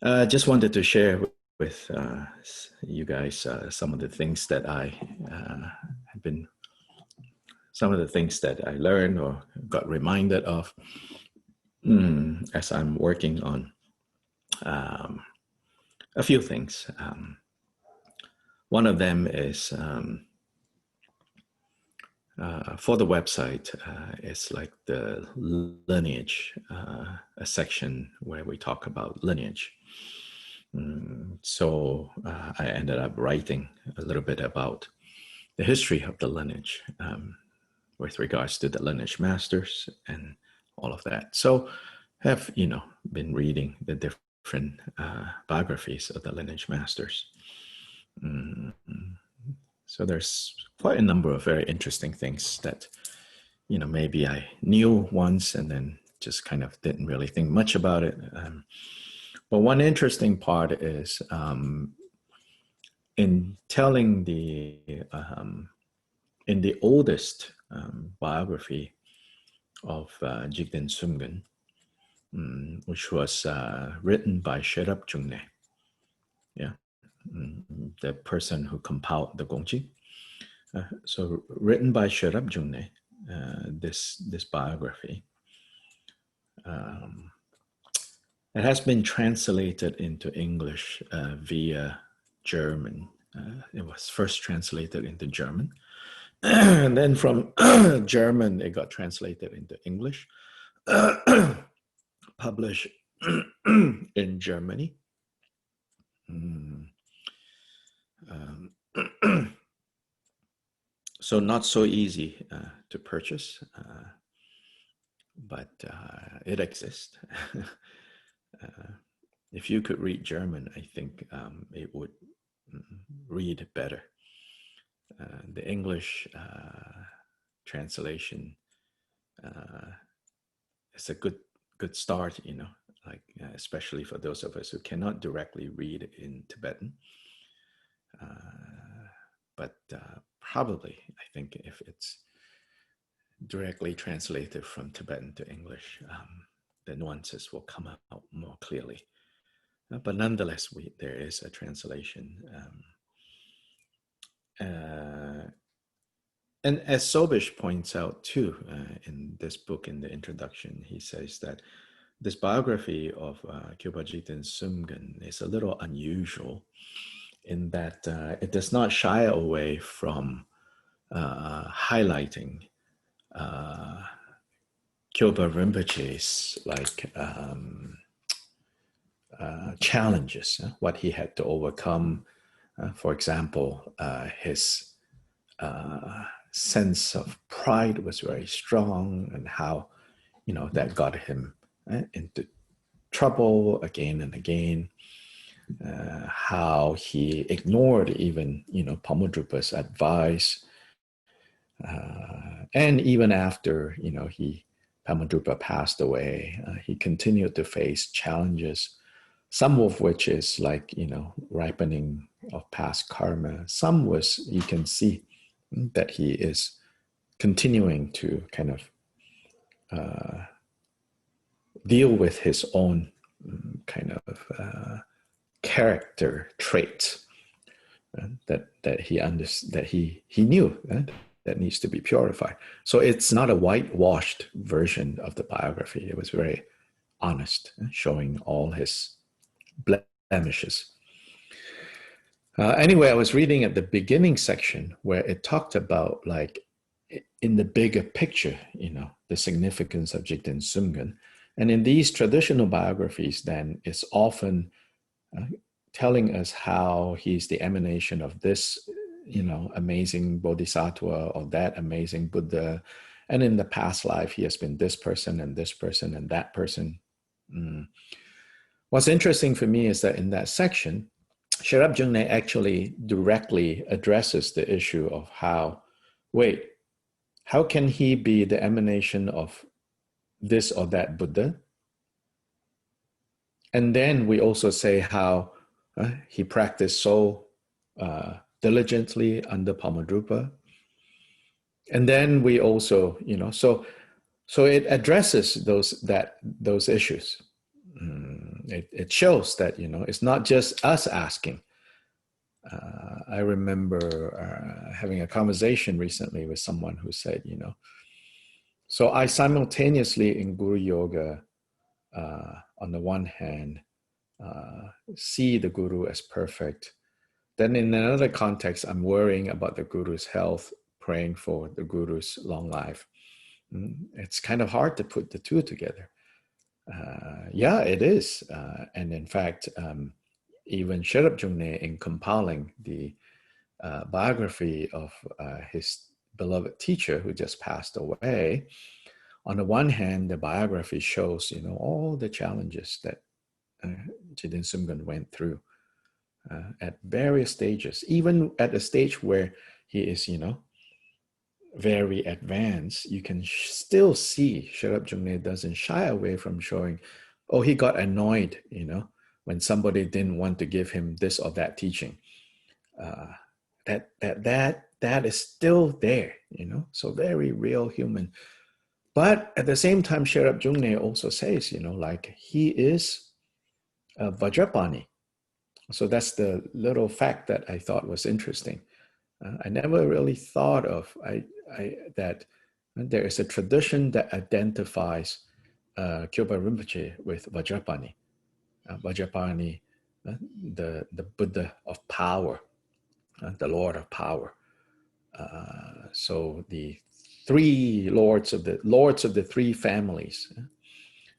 Just wanted to share with you guys some of the things that I have been, some of the things that I learned or got reminded of as I'm working on a few things. One of them is for the website, it's like the lineage, a section where we talk about lineage. So I ended up writing a little bit about the history of the lineage with regards to the lineage masters and all of that. So have, been reading the different biographies of the lineage masters. So there's quite a number of very interesting things that, maybe I knew once and then just kind of didn't really think much about it. But one interesting part is in telling in the oldest biography of Jigden Sumgun, which was written by Sherab Jungne, the person who compiled the Gongchik. So written by Sherab Jungne, this biography. It has been translated into English via German. It was first translated into German. And then from German, it got translated into English, published in Germany. So not so easy to purchase, but it exists. If you could read German, I think it would read better. The English translation is a good start, like especially for those of us who cannot directly read in Tibetan. But probably, I think if it's directly translated from Tibetan to English, the nuances will come out more clearly. But nonetheless, there is a translation. And as Sobish points out too, in this book, in the introduction, he says that this biography of Kyopa Jigten Sumgun is a little unusual in that it does not shy away from highlighting Kyopa Rinpoche's challenges, what he had to overcome. For example, his sense of pride was very strong, and how, that got him into trouble again and again. How he ignored even, Pamudrupa's advice. And even after, Pamudrupa passed away, he continued to face challenges, some of which is like, ripening of past karma. Some was, you can see that he is continuing to kind of deal with his own kind of character traits that he knew that needs to be purified. So it's not a whitewashed version of the biography. It was very honest, showing all his blemishes. Anyway, I was reading at the beginning section where it talked about, like, in the bigger picture, the significance of Jigten Sumgun. And in these traditional biographies, then, it's often telling us how he's the emanation of this, amazing bodhisattva or that amazing Buddha. And in the past life, he has been this person and this person and that person. What's interesting for me is that in that section, Sherab Jungne actually directly addresses the issue of how can he be the emanation of this or that Buddha? And then we also say how he practiced so diligently under Pamudrupa. And then we also, so it addresses those issues. it shows that, it's not just us asking. I remember having a conversation recently with someone who said, so I simultaneously in Guru Yoga, on the one hand, see the Guru as perfect. Then in another context, I'm worrying about the Guru's health, praying for the Guru's long life. It's kind of hard to put the two together. Yeah, it is. And in fact, even Sherab Jungne, in compiling the biography of his beloved teacher who just passed away, on the one hand, the biography shows, all the challenges that Jidin Sumgun went through at various stages, even at a stage where he is, very advanced. You can still see Sherab Jungne doesn't shy away from showing, oh, he got annoyed, when somebody didn't want to give him this or that teaching. That is still there, so very real human. But at the same time, Sherab Jungne also says, like he is a Vajrapani. So that's the little fact that I thought was interesting. I never really thought of that there is a tradition that identifies Kyoba Rinpoche with Vajrapani. Vajrapani, the Buddha of power, the Lord of power. So the three lords of the three families.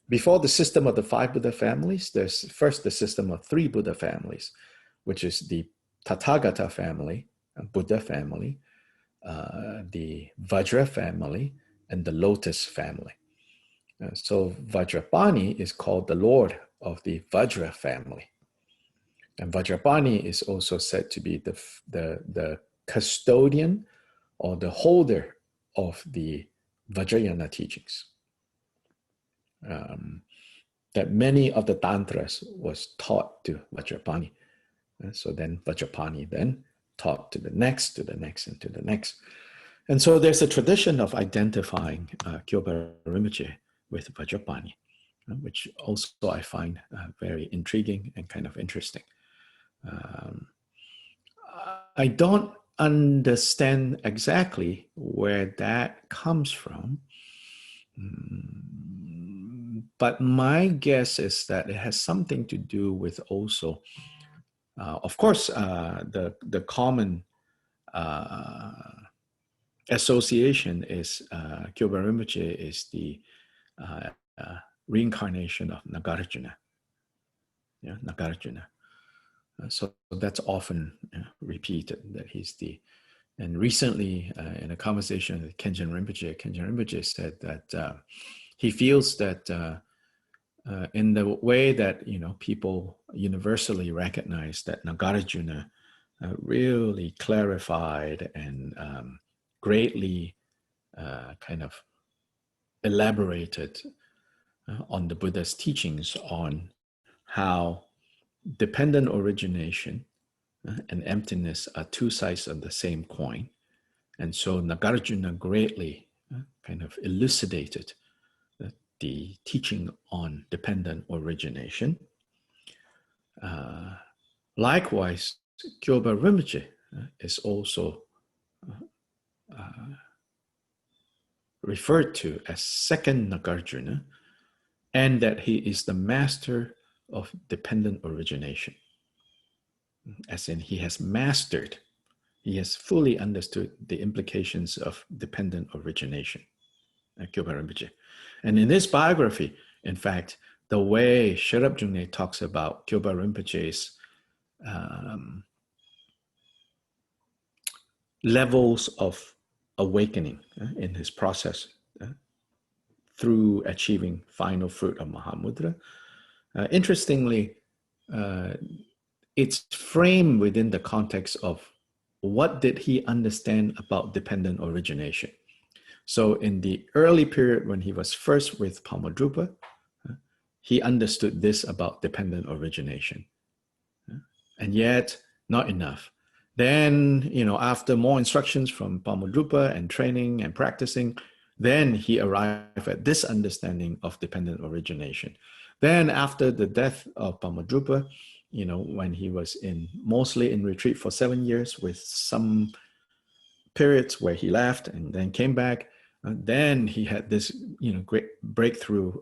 Before the system of the five Buddha families, there's first the system of three Buddha families, which is the Tathagata family, Buddha family, the Vajra family, and the Lotus family. So Vajrapani is called the Lord of the Vajra family. And Vajrapani is also said to be the custodian or the holder of the Vajrayana teachings. That many of the tantras was taught to Vajrapani. So then Vajrapani then taught to the next, and to the next. And so there's a tradition of identifying Kyoba Rinpoche with Vajrapani, which also I find very intriguing and kind of interesting. I don't understand exactly where that comes from. But my guess is that it has something to do with also, of course, the common association is Kyoba Rinpoche is the reincarnation of Nagarjuna. Yeah, Nagarjuna. So that's often repeated, that he's the, and recently in a conversation with Khenchen Rinpoche said that he feels that in the way that, people universally recognize that Nagarjuna really clarified and greatly kind of elaborated on the Buddha's teachings on how dependent origination and emptiness are two sides of the same coin. And so Nagarjuna greatly kind of elucidated the teaching on dependent origination. Likewise, Kyoba Rinpoche is also referred to as second Nagarjuna, and that he is the master of dependent origination. As in, he has mastered, he has fully understood the implications of dependent origination, Kyoba Rinpoche. And in his biography, in fact, the way Sherab Jungne talks about Kyoba Rinpoche's levels of awakening in his process through achieving final fruit of Mahamudra. Interestingly, it's framed within the context of what did he understand about dependent origination. So in the early period when he was first with Pamadrupa, he understood this about dependent origination. And yet, not enough. Then, after more instructions from Pamadrupa and training and practicing, then he arrived at this understanding of dependent origination. Then after the death of Pamadrupa, when he was mostly in retreat for 7 years with some periods where he left and then came back, then he had this, great breakthrough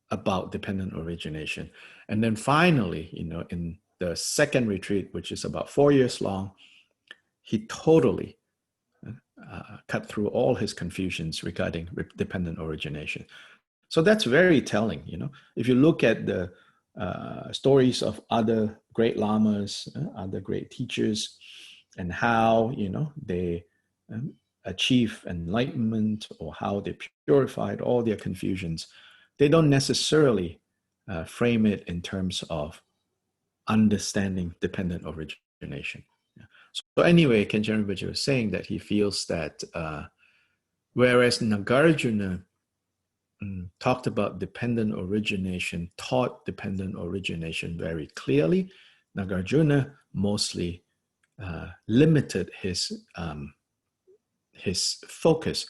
about dependent origination. And then finally, in the second retreat, which is about 4 years long, he totally cut through all his confusions regarding dependent origination. So that's very telling. If you look at the stories of other great lamas, other great teachers, and how they achieve enlightenment or how they purified all their confusions, they don't necessarily frame it in terms of understanding dependent origination. So anyway, Khenchen Rinpoche was saying that he feels that whereas Nagarjuna talked about dependent origination, taught dependent origination very clearly, Nagarjuna mostly limited his focus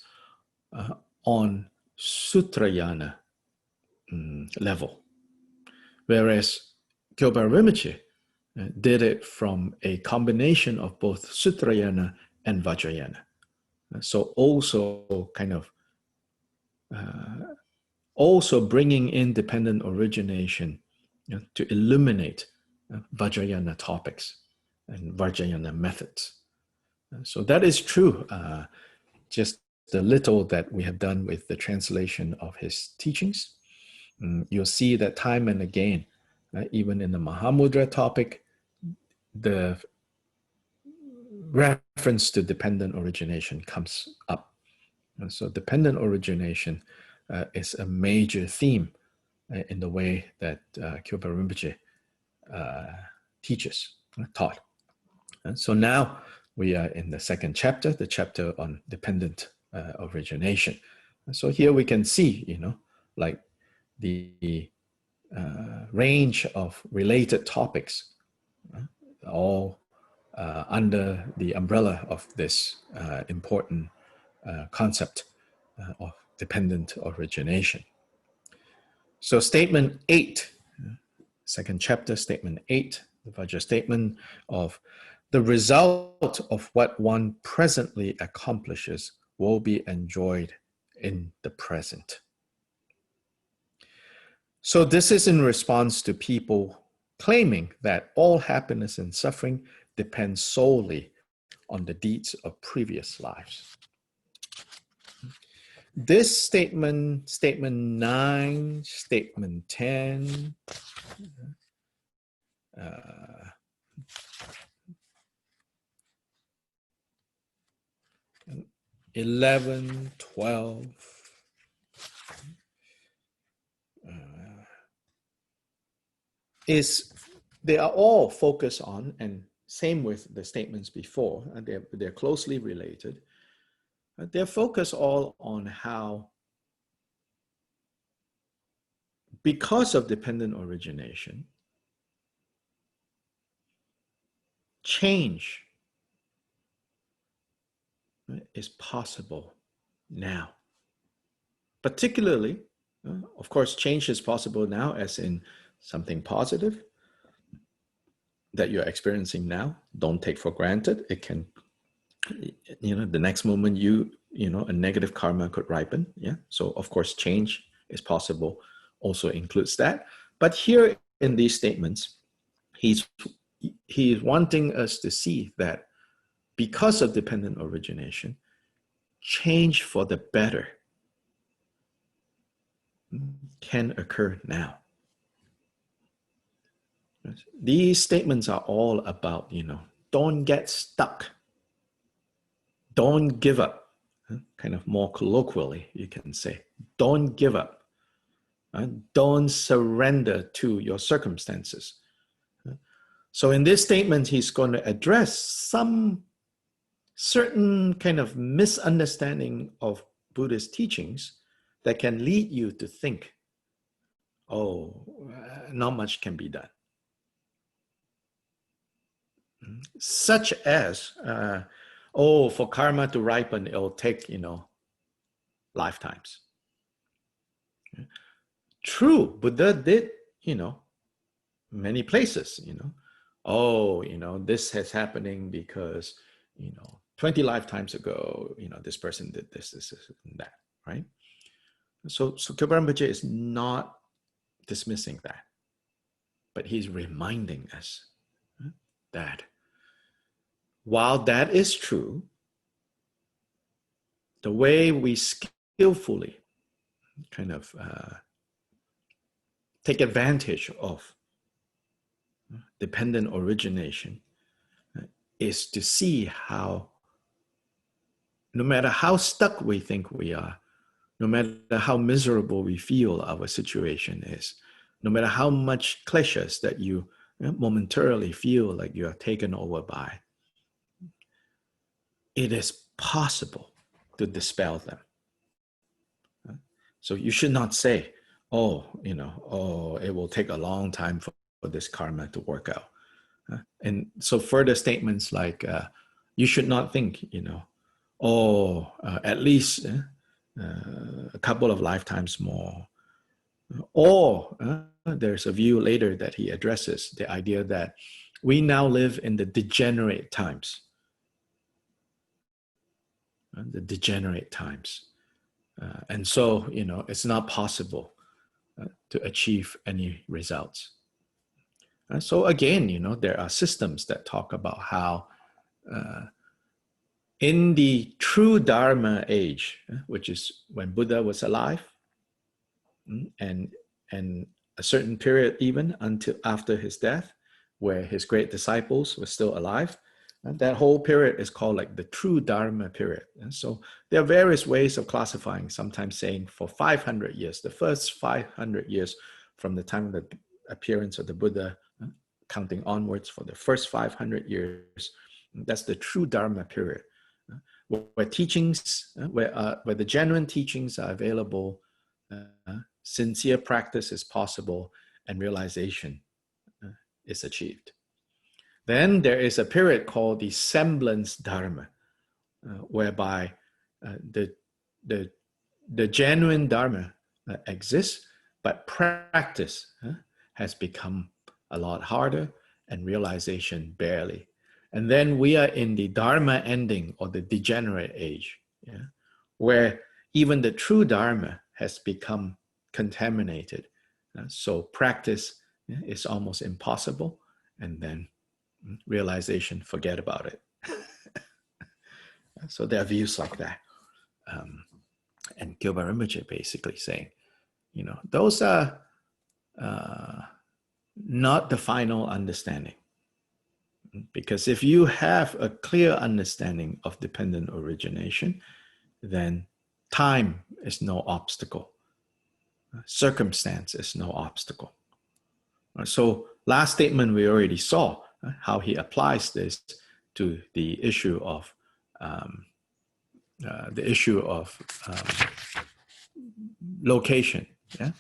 on Sutrayana level, whereas Kyopa Rinpoche did it from a combination of both Sutrayana and Vajrayana. So also kind of also bringing in dependent origination to illuminate Vajrayana topics and Vajrayana methods. So that is true. Just the little that we have done with the translation of his teachings, you'll see that time and again, even in the Mahamudra topic, the reference to dependent origination comes up. So dependent origination is a major theme in the way that Kyopa Rinpoche taught. And so now we are in the second chapter, the chapter on dependent origination. And so here we can see, like the range of related topics, all under the umbrella of this important concept of dependent origination. So statement 8, second chapter, statement 8, the Vajra statement of the result of what one presently accomplishes will be enjoyed in the present. So this is in response to people claiming that all happiness and suffering depends solely on the deeds of previous lives. This statement, statement 9, statement 10, 11, 12, they are all focused on, and same with the statements before, they're closely related. They're focused all on how, because of dependent origination, change is possible now. Particularly, of course, change is possible now as in something positive that you're experiencing now. Don't take for granted. It can, the next moment a negative karma could ripen. Yeah. So of course, change is possible also includes that. But here in these statements, he's wanting us to see that because of dependent origination, change for the better can occur now. These statements are all about, don't get stuck. Don't give up. Kind of more colloquially, you can say, don't give up. Don't surrender to your circumstances. So in this statement, he's going to address some certain kind of misunderstanding of Buddhist teachings that can lead you to think, not much can be done. Such as, for karma to ripen, it'll take, lifetimes. True, Buddha did, many places, oh, this is happening because, 20 lifetimes ago, this person did this, and that, right? So Kyoba Rinpoche is not dismissing that, but he's reminding us that while that is true, the way we skillfully kind of take advantage of dependent origination is to see how, no matter how stuck we think we are, no matter how miserable we feel our situation is, no matter how much cliches that you momentarily feel like you are taken over by, it is possible to dispel them. So you should not say, oh, it will take a long time for this karma to work out. And so further statements like, you should not think, at least a couple of lifetimes more. Or there's a view later that he addresses the idea that we now live in the degenerate times. The degenerate times. And so, it's not possible to achieve any results. So again, there are systems that talk about how in the true Dharma age, which is when Buddha was alive, and a certain period even until after his death, where his great disciples were still alive, that whole period is called like the true Dharma period. And so there are various ways of classifying, sometimes saying for 500 years, the first 500 years from the time of the appearance of the Buddha, counting onwards for the first 500 years, that's the true Dharma period, where teachings, where the genuine teachings are available, sincere practice is possible, and realization is achieved. Then there is a period called the semblance Dharma, whereby the genuine Dharma exists, but practice has become a lot harder and realization barely. And then we are in the Dharma ending, or the degenerate age, where even the true Dharma has become contaminated. So practice is almost impossible, and then realization, forget about it. So there are views like that. And Kyoba Rinpoche basically saying, those are not the final understanding. Because if you have a clear understanding of dependent origination, then time is no obstacle. Circumstance is no obstacle. So last statement we already saw how he applies this to the issue of location. Yeah.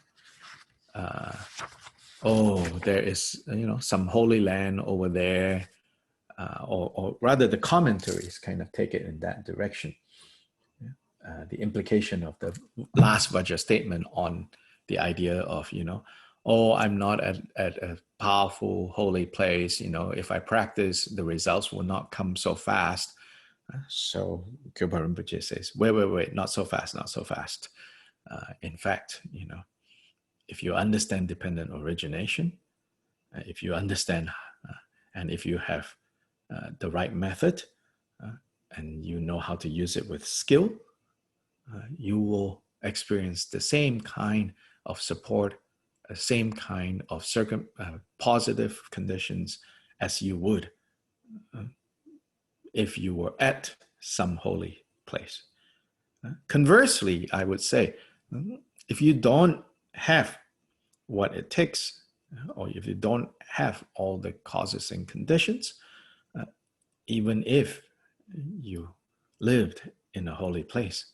There is some holy land over there, or rather the commentaries kind of take it in that direction. The implication of the last Vajra statement on the idea of, I'm not at a powerful holy place. If I practice, the results will not come so fast. So Kyoba Rinpoche says, wait, not so fast, not so fast. In fact, if you understand dependent origination, if you understand, and if you have the right method, and you know how to use it with skill, you will experience the same kind of support, same kind of positive conditions as you would if you were at some holy place. Conversely, I would say, if you don't have what it takes, or if you don't have all the causes and conditions, even if you lived in a holy place,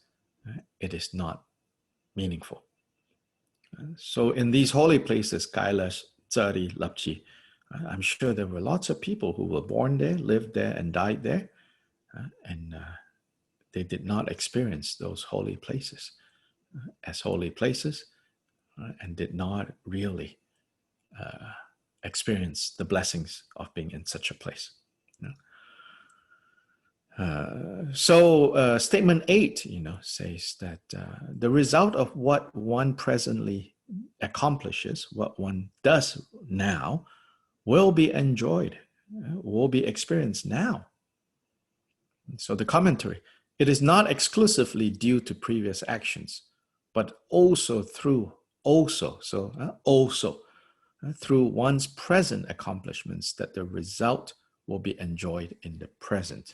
it is not meaningful. So in these holy places, Kailash, Tsari, Lapchi, I'm sure there were lots of people who were born there, lived there, and died there, and they did not experience those holy places as holy places, and did not really experience the blessings of being in such a place. So statement 8, says that the result of what one presently accomplishes, what one does now, will be enjoyed, will be experienced now. So the commentary, it is not exclusively due to previous actions, but also through through one's present accomplishments that the result will be enjoyed in the present.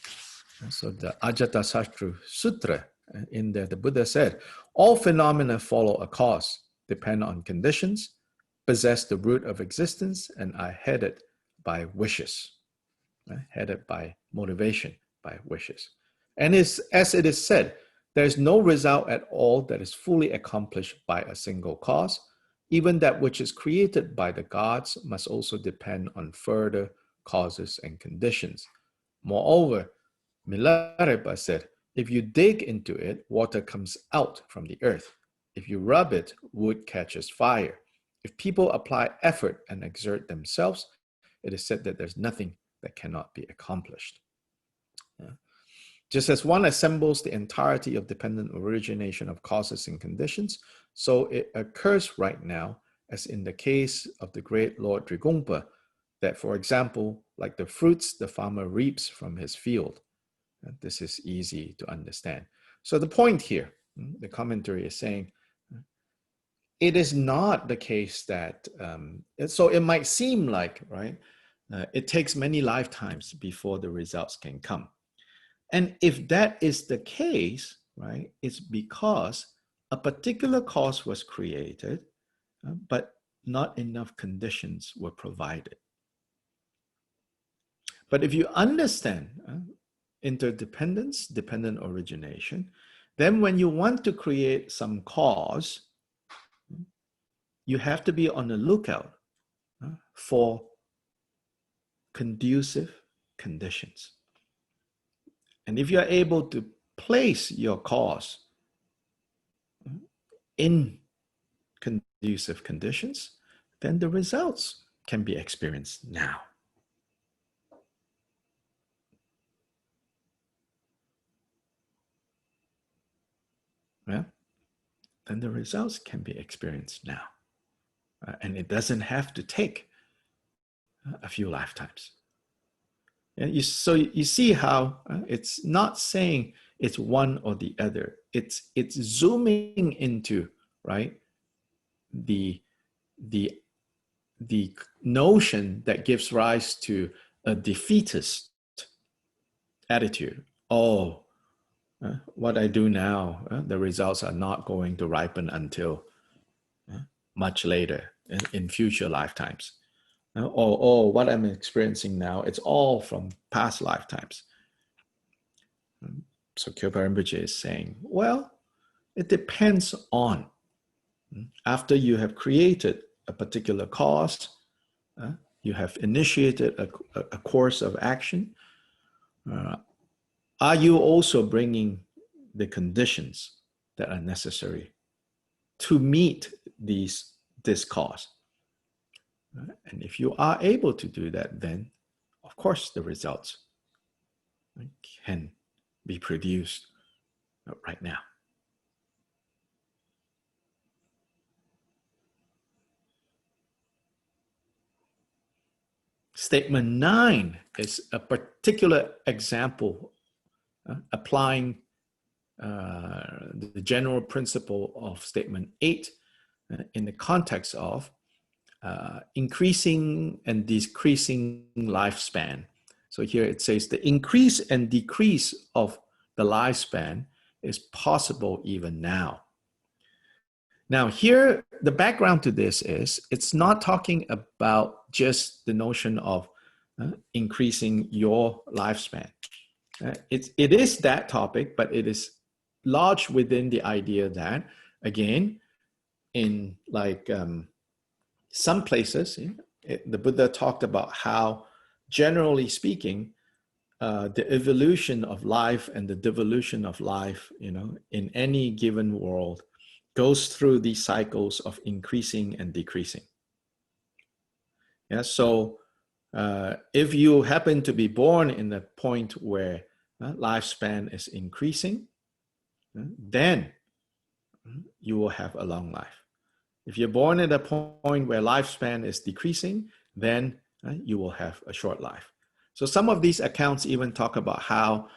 So the Ajatasattu Sutra, in there the Buddha said, all phenomena follow a cause, depend on conditions, possess the root of existence, and are headed by wishes, headed by motivation, by wishes. And as it is said, there is no result at all that is fully accomplished by a single cause. Even that which is created by the gods must also depend on further causes and conditions. Moreover, Milarepa said, if you dig into it, water comes out from the earth. If you rub it, wood catches fire. If people apply effort and exert themselves, it is said that there's nothing that cannot be accomplished. Just as one assembles the entirety of dependent origination of causes and conditions, so it occurs right now, as in the case of the great Lord Drigongpa, that, for example, like the fruits the farmer reaps from his field. This is easy to understand. So the point here, the commentary is saying, it is not the case that, so it might seem like, right, it takes many lifetimes before the results can come. And if that is the case, right, it's because a particular cause was created, but not enough conditions were provided. But if you understand interdependence, dependent origination, then when you want to create some cause, you have to be on the lookout for conducive conditions. And if you are able to place your cause in conducive conditions, then the results can be experienced now. Yeah? Then the results can be experienced now. And it doesn't have to take a few lifetimes. So you see how it's not saying it's one or the other. It's zooming into, right, the notion that gives rise to a defeatist attitude. Oh, what I do now, the results are not going to ripen until much later in future lifetimes. Or what I'm experiencing now, it's all from past lifetimes. So Kyopa Rinpoche is saying, well, it depends on, after you have created a particular cause, you have initiated a course of action, are you also bringing the conditions that are necessary to meet this cause? And if you are able to do that, then of course the results can be produced right now. Statement 9 is a particular example applying the general principle of statement 8 in the context of increasing and decreasing lifespan. So here it says the increase and decrease of the lifespan is possible even now. Now here, the background to this is, it's not talking about just the notion of increasing your lifespan. It is that topic, but it is lodged within the idea that, again, in like some places, the Buddha talked about how, generally speaking, the evolution of life and the devolution of life, in any given world goes through these cycles of increasing and decreasing. Yeah, so if you happen to be born in a point where lifespan is increasing, then you will have a long life. If you're born at a point where lifespan is decreasing, then you will have a short life. So some of these accounts even talk about how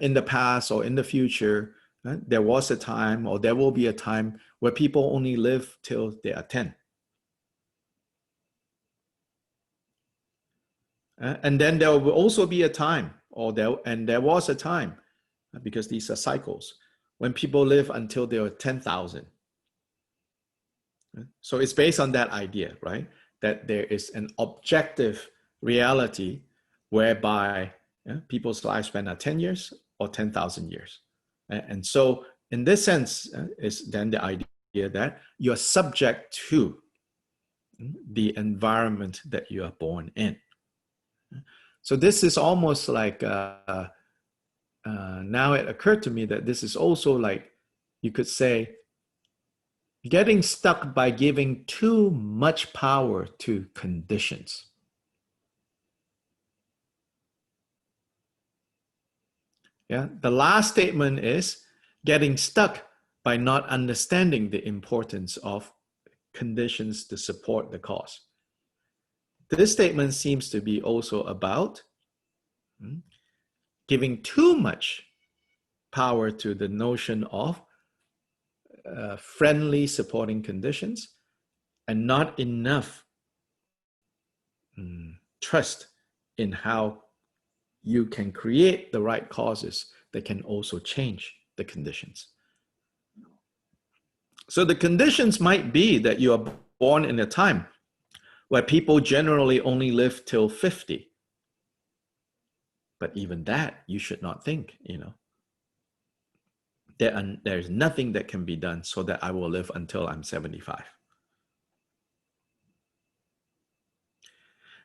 in the past or in the future, there was a time or there will be a time where people only live till they are 10. And then there will also be a time, there was a time, because these are cycles, when people live until they are 10,000. So it's based on that idea, right? That there is an objective reality whereby people's lifespan are 10 years or 10,000 years. And so in this sense is then the idea that you're subject to the environment that you are born in. So this is almost like, now it occurred to me that this is also like, you could say, getting stuck by giving too much power to conditions. Yeah, the last statement is getting stuck by not understanding the importance of conditions to support the cause. This statement seems to be also about giving too much power to the notion of friendly supporting conditions and not enough trust in how you can create the right causes that can also change the conditions. So the conditions might be that you are born in a time where people generally only live till 50. But even that, you should not think, there's nothing that can be done so that I will live until I'm 75.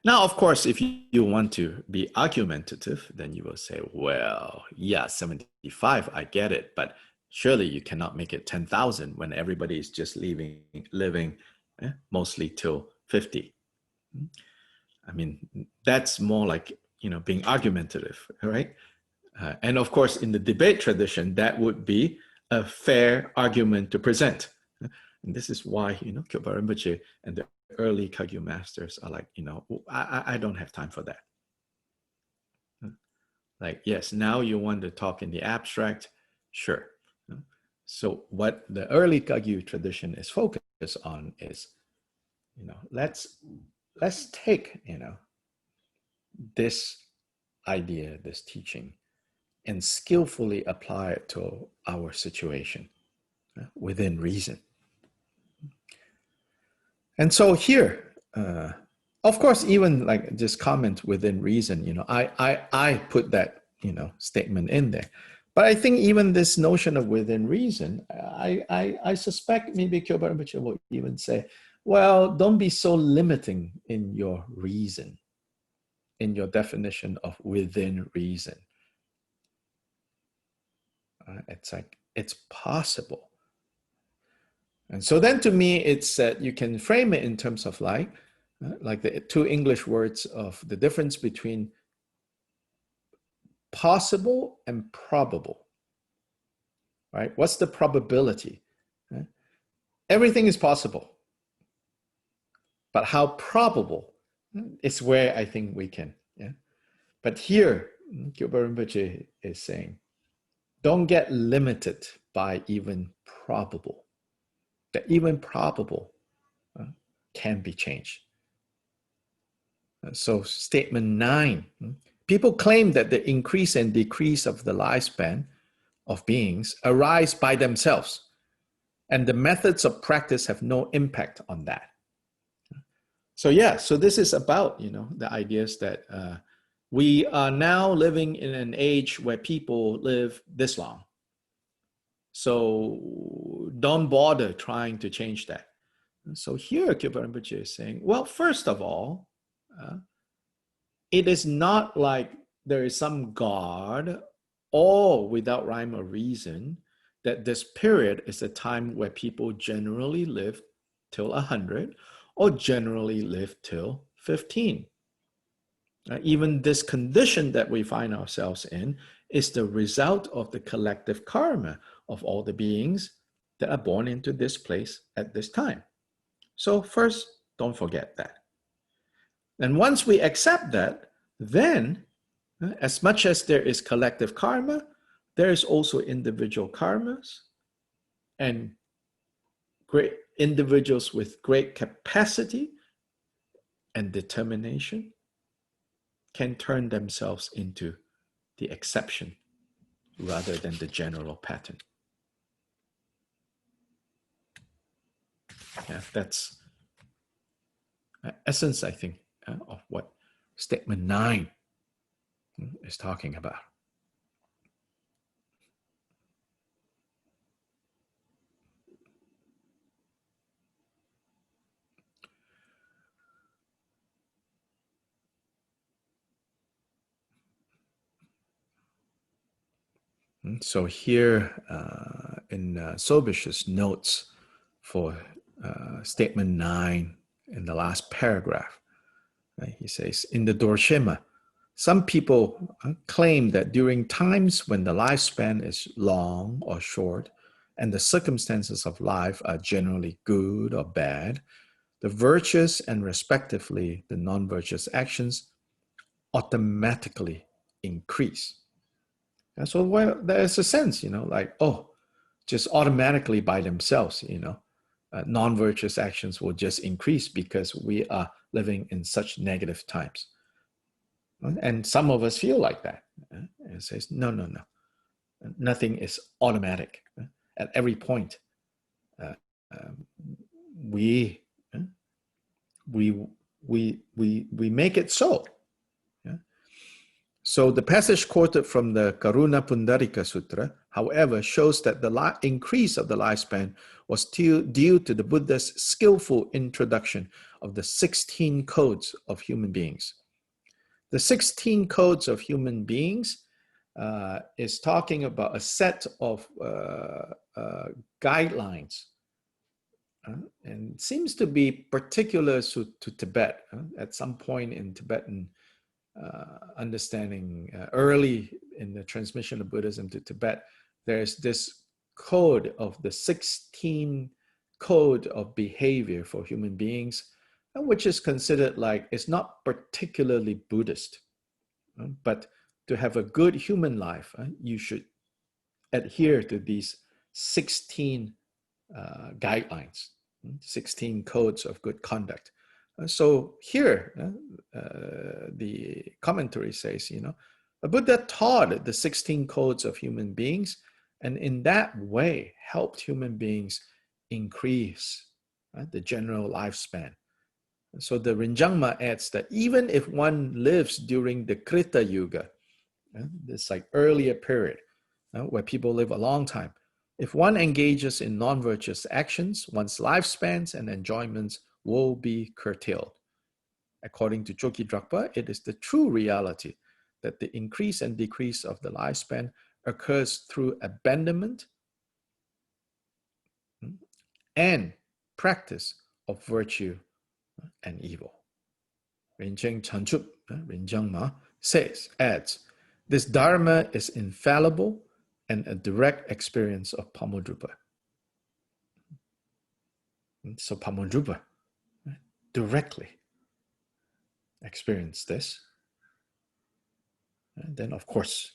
Now, of course, if you want to be argumentative, then you will say, well, yeah, 75, I get it, but surely you cannot make it 10,000 when everybody is just living mostly till 50. I mean, that's more like, being argumentative, right? And of course, in the debate tradition, that would be a fair argument to present. And this is why, Kyoba Rinpoche and the early Kagyu masters are like, I don't have time for that. Like, yes, now you want to talk in the abstract, sure. So what the early Kagyu tradition is focused on is, let's take, this idea, this teaching, and skillfully apply it to our situation within reason. And so here, of course, even like just comment within reason, I put that, statement in there. But I think even this notion of within reason, I suspect maybe Kyoba Rinpoche will even say, well, don't be so limiting in your reason, in your definition of within reason. It's like, it's possible. And so then to me, it's that you can frame it in terms of like the two English words of the difference between possible and probable, right? What's the probability? Everything is possible, but how probable is where I think we can, yeah? But here, Kyoba Rinpoche is saying, don't get limited by even probable. That even probable can be changed. So statement 9, people claim that the increase and decrease of the lifespan of beings arise by themselves, and the methods of practice have no impact on that. So yeah, so this is about, the ideas that we are now living in an age where people live this long. So don't bother trying to change that. So here, Kyoba Rinpoche is saying, well, first of all, it is not like there is some God or without rhyme or reason that this period is a time where people generally live till 100 or generally live till 15. Even this condition that we find ourselves in is the result of the collective karma of all the beings that are born into this place at this time. So first, don't forget that. And once we accept that, then as much as there is collective karma, there is also individual karmas, and great individuals with great capacity and determination can turn themselves into the exception rather than the general pattern. Yeah, that's essence, I think, of what statement 9 is talking about. So here in Sobish's notes for statement 9 in the last paragraph, right, he says, in the Dorshema, some people claim that during times when the lifespan is long or short and the circumstances of life are generally good or bad, the virtuous and respectively the non-virtuous actions automatically increase. And so well, there's a sense, like, oh, just automatically by themselves, non-virtuous actions will just increase because we are living in such negative times. And some of us feel like that. It says, no. Nothing is automatic. At every point, we make it so. So the passage quoted from the Karuna Pundarika Sutra, however, shows that the increase of the lifespan was due to the Buddha's skillful introduction of the 16 codes of human beings. The 16 codes of human beings is talking about a set of guidelines and seems to be particular to Tibet. At some point in Tibetan understanding, early in the transmission of Buddhism to Tibet, there's this code of the 16 code of behavior for human beings, which is considered like, it's not particularly Buddhist, but to have a good human life, you should adhere to these 16 guidelines, 16 codes of good conduct. So here, the commentary says, the Buddha taught the 16 codes of human beings, and in that way helped human beings increase the general lifespan. So the Rinjangma adds that even if one lives during the Krita Yuga, this like earlier period where people live a long time, if one engages in non-virtuous actions, one's lifespans and enjoyments will be curtailed. According to Choki Drakpa, it is the true reality that the increase and decrease of the lifespan occurs through abandonment and practice of virtue and evil. Rinchen Chanchup, Rinjangma, adds, this Dharma is infallible and a direct experience of Pamodrupa. So Pamodrupa directly experienced this. And then, of course,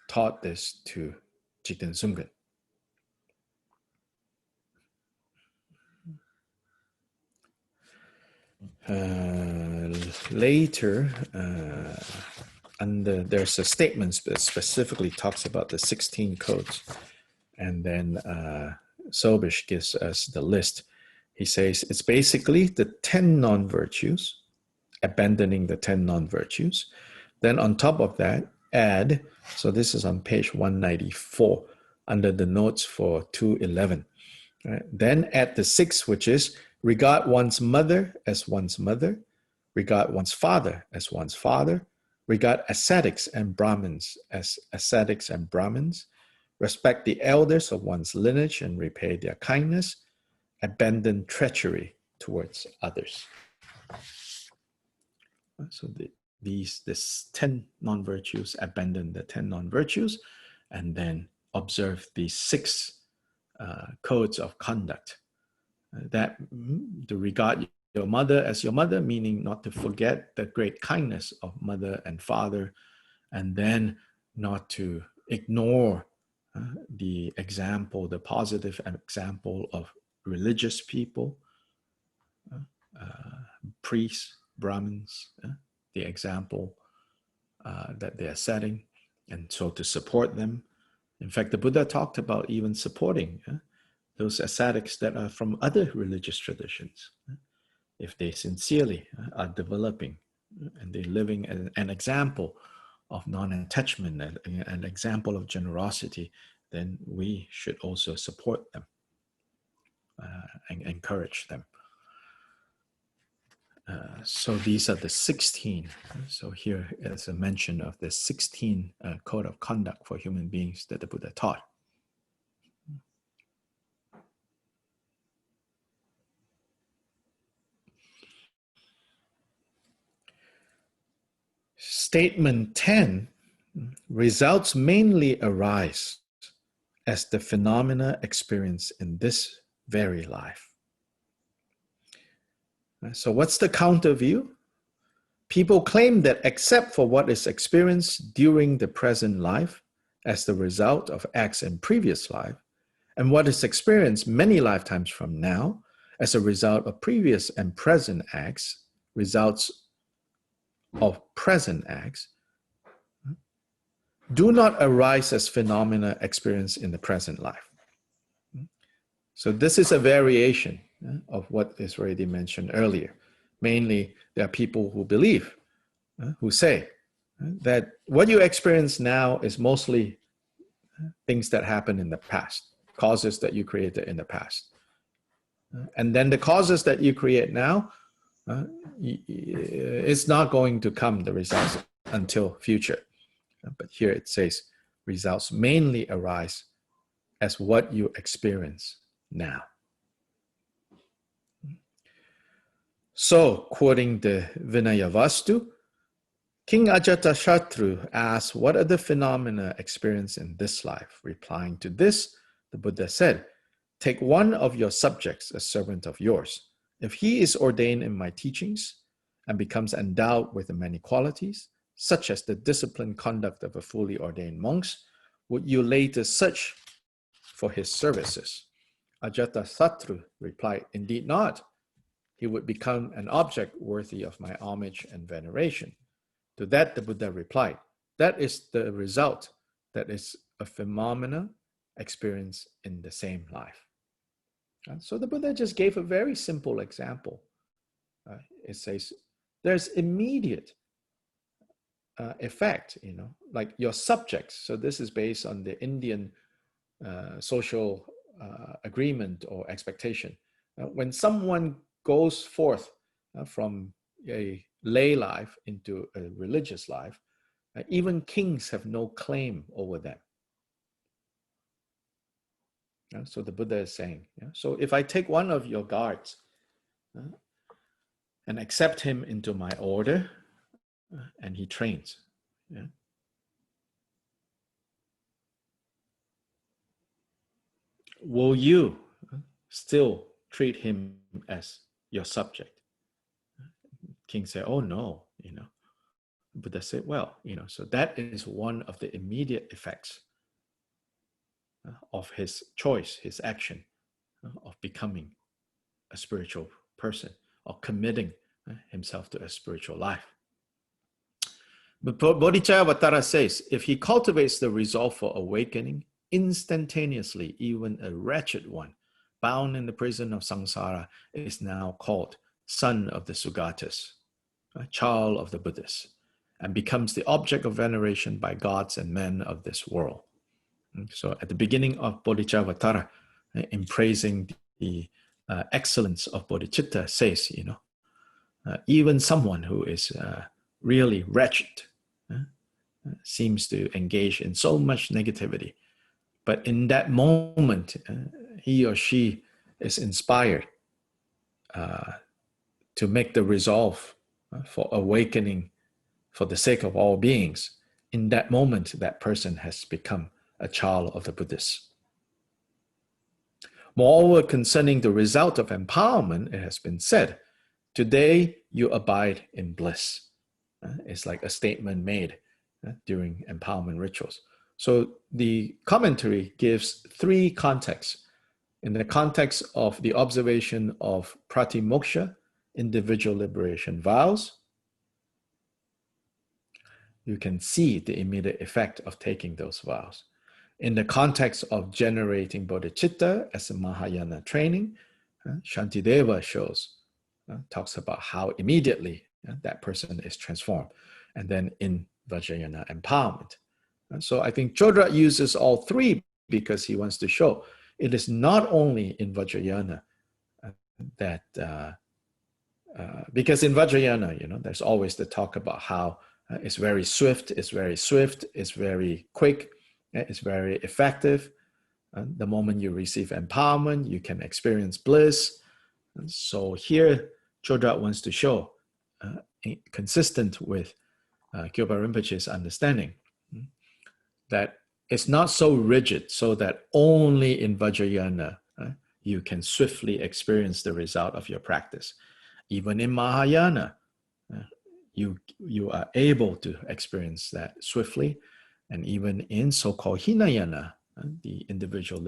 taught this to Jigten Sumgön. Later, there's a statement that specifically talks about the 16 codes. And then Sobish gives us the list. He says it's basically the 10 non-virtues, abandoning the 10 non-virtues. Then on top of that, add, so this is on page 194, under the notes for 211. Right? Then add the 6, which is regard one's mother as one's mother, regard one's father as one's father, regard ascetics and Brahmins as ascetics and Brahmins, respect the elders of one's lineage and repay their kindness, abandon treachery towards others. So this 10 non-virtues, abandon the 10 non-virtues, and then observe the 6 codes of conduct. That to regard your mother as your mother, meaning not to forget the great kindness of mother and father, and then not to ignore the example, the positive example of religious people, priests, Brahmins, the example that they are setting, and so to support them. In fact, the Buddha talked about even supporting those ascetics that are from other religious traditions, if they sincerely are developing and they're living an example of non-attachment, an example of generosity, then we should also support them and encourage them. So these are the 16. So here is a mention of the 16 code of conduct for human beings that the Buddha taught. Statement 10, results mainly arise as the phenomena experienced in this very life. So what's the counter view? People claim that except for what is experienced during the present life as the result of acts in previous life, and what is experienced many lifetimes from now as a result of previous and present acts, results of present acts, do not arise as phenomena experienced in the present life. So this is a variation of what is already mentioned earlier. Mainly, there are people who believe, who say that what you experience now is mostly things that happened in the past, causes that you created in the past. And then the causes that you create now, it's not going to come, the results, until future. But here it says, results mainly arise as what you experience now. So, quoting the Vinayavastu, King Ajatashatru asks, what are the phenomena experienced in this life? Replying to this, the Buddha said, take one of your subjects, a servant of yours. If he is ordained in my teachings and becomes endowed with the many qualities, such as the disciplined conduct of a fully ordained monk, would you later search for his services? Ajatasattu replied, indeed not. He would become an object worthy of my homage and veneration. To that, the Buddha replied, that is the result, that is a phenomena experienced in the same life. So the Buddha just gave a very simple example. It says, there's immediate effect, like your subjects. So this is based on the Indian social agreement or expectation. When someone goes forth from a lay life into a religious life, even kings have no claim over them. So the Buddha is saying, so if I take one of your guards and accept him into my order, and he trains, will you still treat him as your subject? King said, oh no, Buddha said, well, so that is one of the immediate effects of his choice, his action of becoming a spiritual person or committing himself to a spiritual life. But Bodhicharyavatara says, if he cultivates the resolve for awakening, instantaneously, even a wretched one, bound in the prison of samsara, is now called son of the Sugatas, child of the Buddhas, and becomes the object of veneration by gods and men of this world. So at the beginning of Bodhicharyavatara, in praising the excellence of bodhicitta, says, even someone who is really wretched seems to engage in so much negativity, but in that moment, he or she is inspired to make the resolve for awakening for the sake of all beings, in that moment, that person has become a child of the Buddhists. Moreover, concerning the result of empowerment, it has been said, today you abide in bliss. It's like a statement made during empowerment rituals. So the commentary gives three contexts. In the context of the observation of pratimoksha, individual liberation vows, you can see the immediate effect of taking those vows. In the context of generating bodhicitta as a Mahayana training, Shantideva talks about how immediately that person is transformed. And then in Vajrayana empowerment. So I think Chodra uses all three because he wants to show it is not only in Vajrayana that, because in Vajrayana, there's always the talk about how it's very swift, it's very quick, it's very effective. The moment you receive empowerment, you can experience bliss. And so here, Chodra wants to show, consistent with Kyoba Rinpoche's understanding, that it's not so rigid so that only in Vajrayana you can swiftly experience the result of your practice. Even in Mahayana, you are able to experience that swiftly. And even in so-called Hinayana, the individual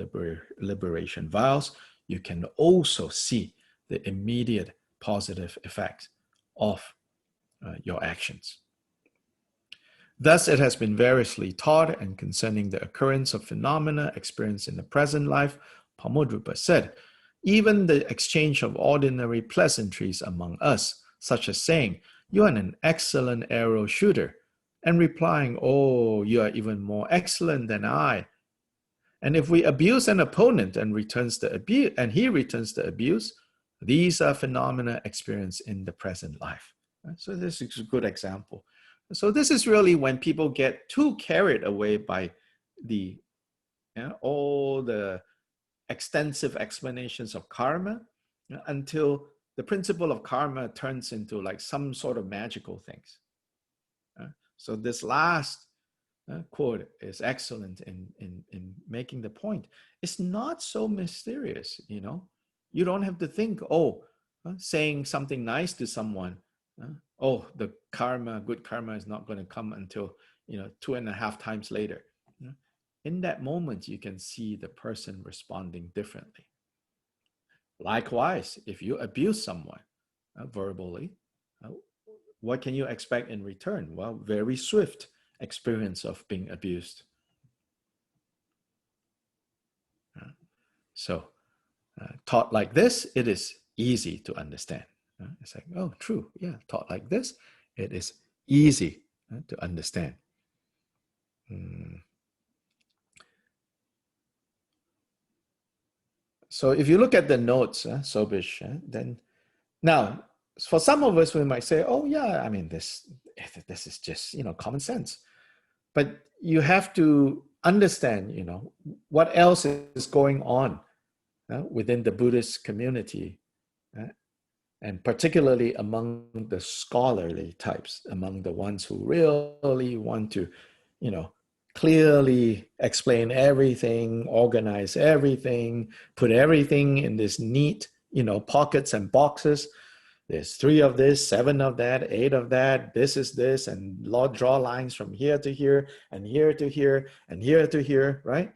liberation vows, you can also see the immediate positive effect of your actions. Thus, it has been variously taught, and concerning the occurrence of phenomena experienced in the present life, Pamodrupa said, even the exchange of ordinary pleasantries among us, such as saying, "You are an excellent arrow shooter," and replying, "Oh, you are even more excellent than I." And if we abuse an opponent and he returns the abuse, these are phenomena experienced in the present life. So this is a good example. So this is really when people get too carried away by all the extensive explanations of karma, until the principle of karma turns into like some sort of magical things. So this last quote is excellent in making the point. It's not so mysterious, You don't have to think, saying something nice to someone, the good karma is not going to come until 2.5 times later. In that moment, you can see the person responding differently. Likewise, if you abuse someone verbally, what can you expect in return? Well, very swift experience of being abused. So, taught like this, it is easy to understand. It's like, oh, true, yeah, taught like this, it is easy to understand. So if you look at the notes, Sobish, then now, for some of us, we might say, oh yeah, I mean, this is just, common sense. But you have to understand, what else is going on within the Buddhist community, and particularly among the scholarly types, among the ones who really want to, clearly explain everything, organize everything, put everything in this neat, pockets and boxes. There's 3 of this, 7 of that, 8 of that, this is this, and draw lines from here to here, and here to here, and here to here, right?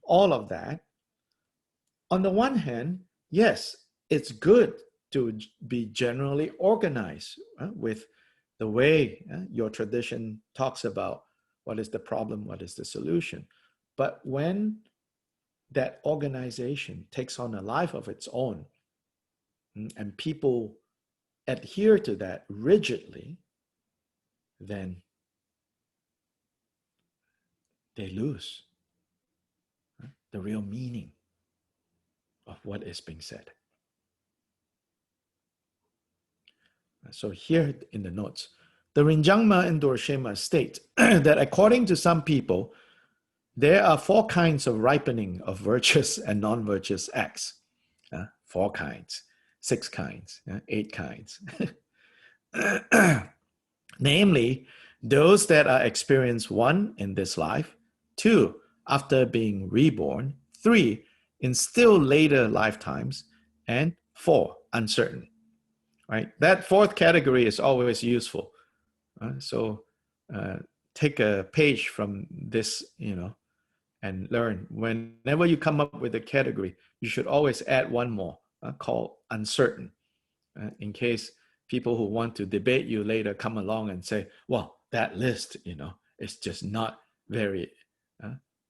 All of that. On the one hand, yes, it's good to be generally organized with the way your tradition talks about what is the problem, what is the solution. But when that organization takes on a life of its own, and people adhere to that rigidly, then they lose the real meaning of what is being said. So here in the notes, the Rinjangma and Dorshema state that according to some people, there are 4 kinds of ripening of virtuous and non-virtuous acts. 4 kinds. 6 kinds, 8 kinds. Namely, those that are experienced 1 in this life, 2 after being reborn, 3 in still later lifetimes, and 4 uncertain. Right? That 4th category is always useful. So take a page from this, and learn. Whenever you come up with a category, you should always add 1 more called uncertain, in case people who want to debate you later come along and say, well, that list, is just not very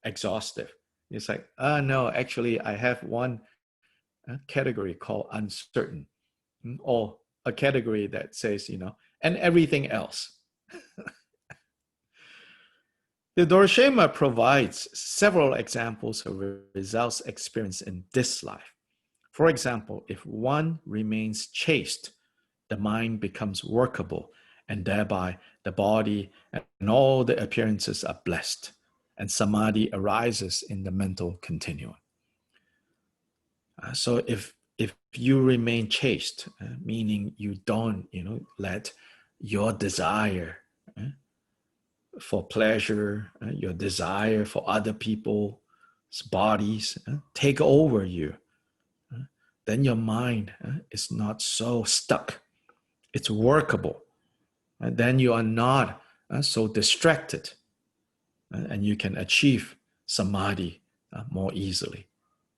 exhaustive. It's like, no, actually, I have 1 category called uncertain, or a category that says, and everything else. The Dorshema provides several examples of results experienced in this life. For example, if one remains chaste, the mind becomes workable, and thereby the body and all the appearances are blessed, and samadhi arises in the mental continuum. So if you remain chaste, meaning you don't, let your desire for pleasure, your desire for other people's bodies take over you, then your mind is not so stuck. It's workable. Then you are not so distracted, and you can achieve samadhi more easily.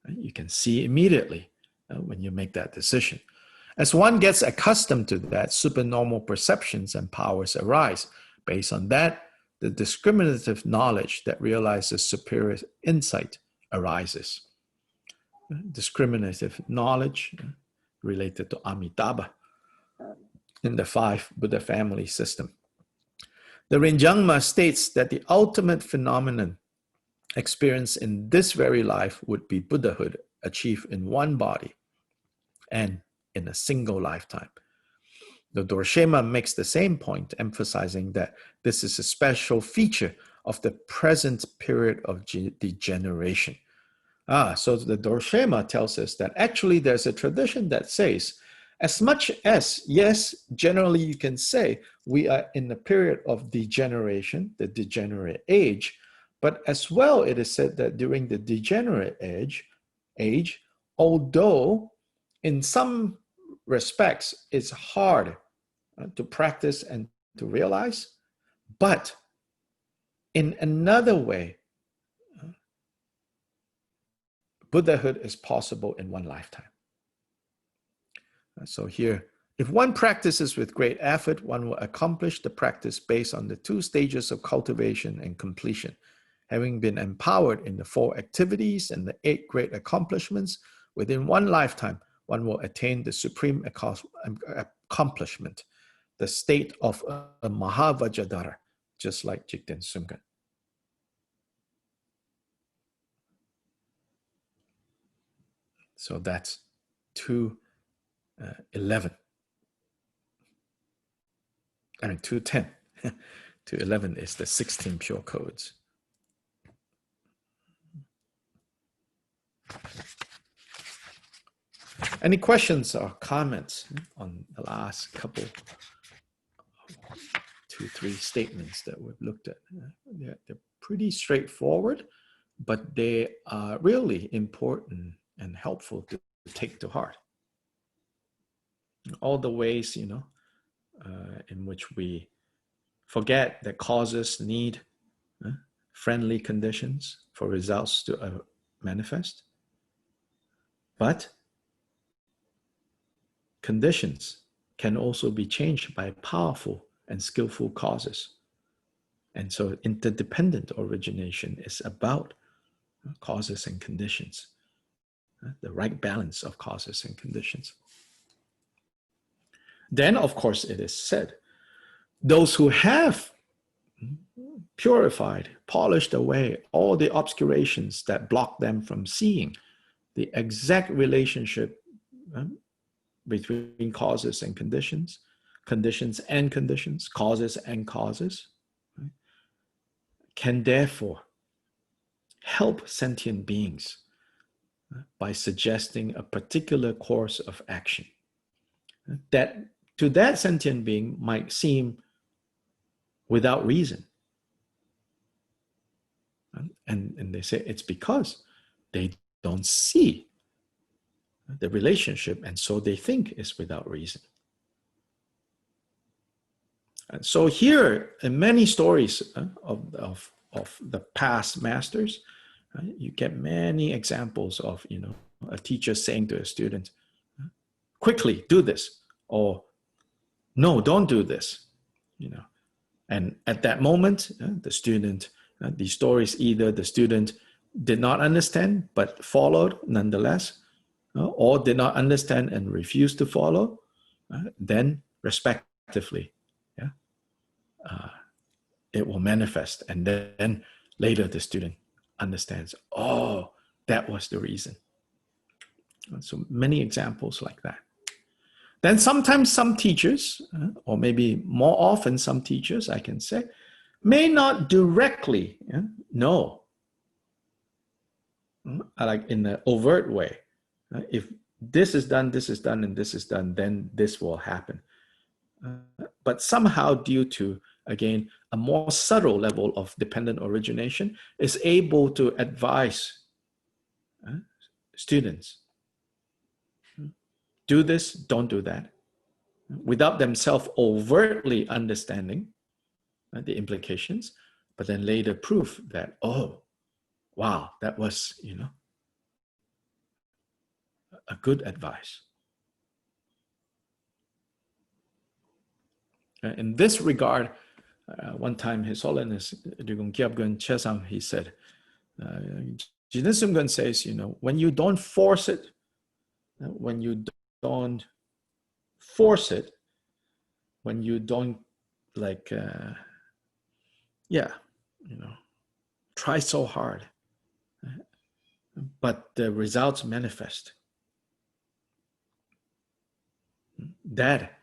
You can see immediately when you make that decision. As one gets accustomed to that, supernormal perceptions and powers arise. Based on that, the discriminative knowledge that realizes superior insight arises. Discriminative knowledge related to Amitabha in the 5 Buddha family system. The Rinjangma states that the ultimate phenomenon experienced in this very life would be Buddhahood achieved in 1 body and in a single lifetime. The Dorshema makes the same point, emphasizing that this is a special feature of the present period of degeneration. So the Dorshema tells us that actually there's a tradition that says, as much as, yes, generally you can say we are in the period of degeneration, the degenerate age, but as well it is said that during the degenerate age, although in some respects it's hard to practice and to realize, but in another way, Buddhahood is possible in 1 lifetime. So here, if one practices with great effort, one will accomplish the practice based on the 2 stages of cultivation and completion. Having been empowered in the 4 activities and the 8 great accomplishments, within 1 lifetime, one will attain the supreme accomplishment, the state of a Mahavajradhara, just like Jigten Sumgön. So that's 211. 210. 211 is the 16 pure codes. Any questions or comments on the last couple, 2, 3 statements that we've looked at? They're pretty straightforward, but they are really important and helpful to take to heart. All the ways, in which we forget that causes need friendly conditions for results to manifest. But conditions can also be changed by powerful and skillful causes. And so interdependent origination is about causes and conditions, the right balance of causes and conditions. Then, of course, it is said, those who have purified, polished away all the obscurations that block them from seeing the exact relationship between causes and conditions, conditions and conditions, causes and causes, can therefore help sentient beings by suggesting a particular course of action. that to that sentient being might seem without reason. And they say it's because they don't see the relationship, and so they think it's without reason. And so here, in many stories of the past masters, you get many examples of, a teacher saying to a student, quickly do this, or no, don't do this, And at that moment, the student, these stories, either the student did not understand but followed nonetheless, or did not understand and refused to follow, then respectively, it will manifest. And then later the student understands, oh, that was the reason. So many examples like that. Then sometimes some teachers, or maybe more often some teachers, I can say, may not directly know, like in an overt way. If this is done, and this is done, then this will happen. But somehow, due to, again, a more subtle level of dependent origination, is able to advise students, do this, don't do that, without themselves overtly understanding the implications, but then later prove that, oh, wow, that was, a good advice. In this regard, one time His Holiness Gongchik SEP, he said, Jigten Sumgön says, when you don't force it, when you don't force it, when you don't try so hard, but the results manifest. That,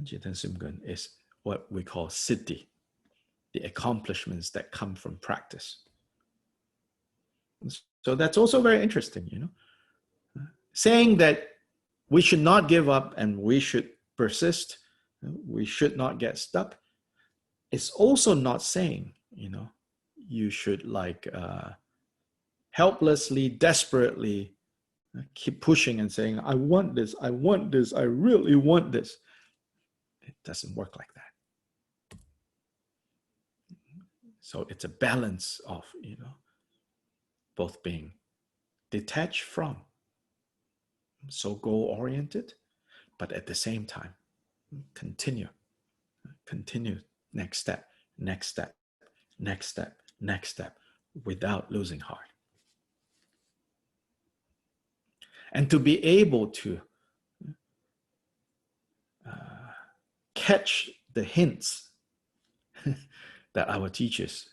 Jigten Sumgön, is what we call siddhi, the accomplishments that come from practice. So that's also very interesting, saying that we should not give up and we should persist, we should not get stuck. It's also not saying, you should helplessly, desperately keep pushing and saying, I want this, I really want this. It doesn't work like that. So it's a balance of, both being detached from, so goal-oriented, but at the same time, continue, next step, without losing heart. And to be able to catch the hints that our teachers,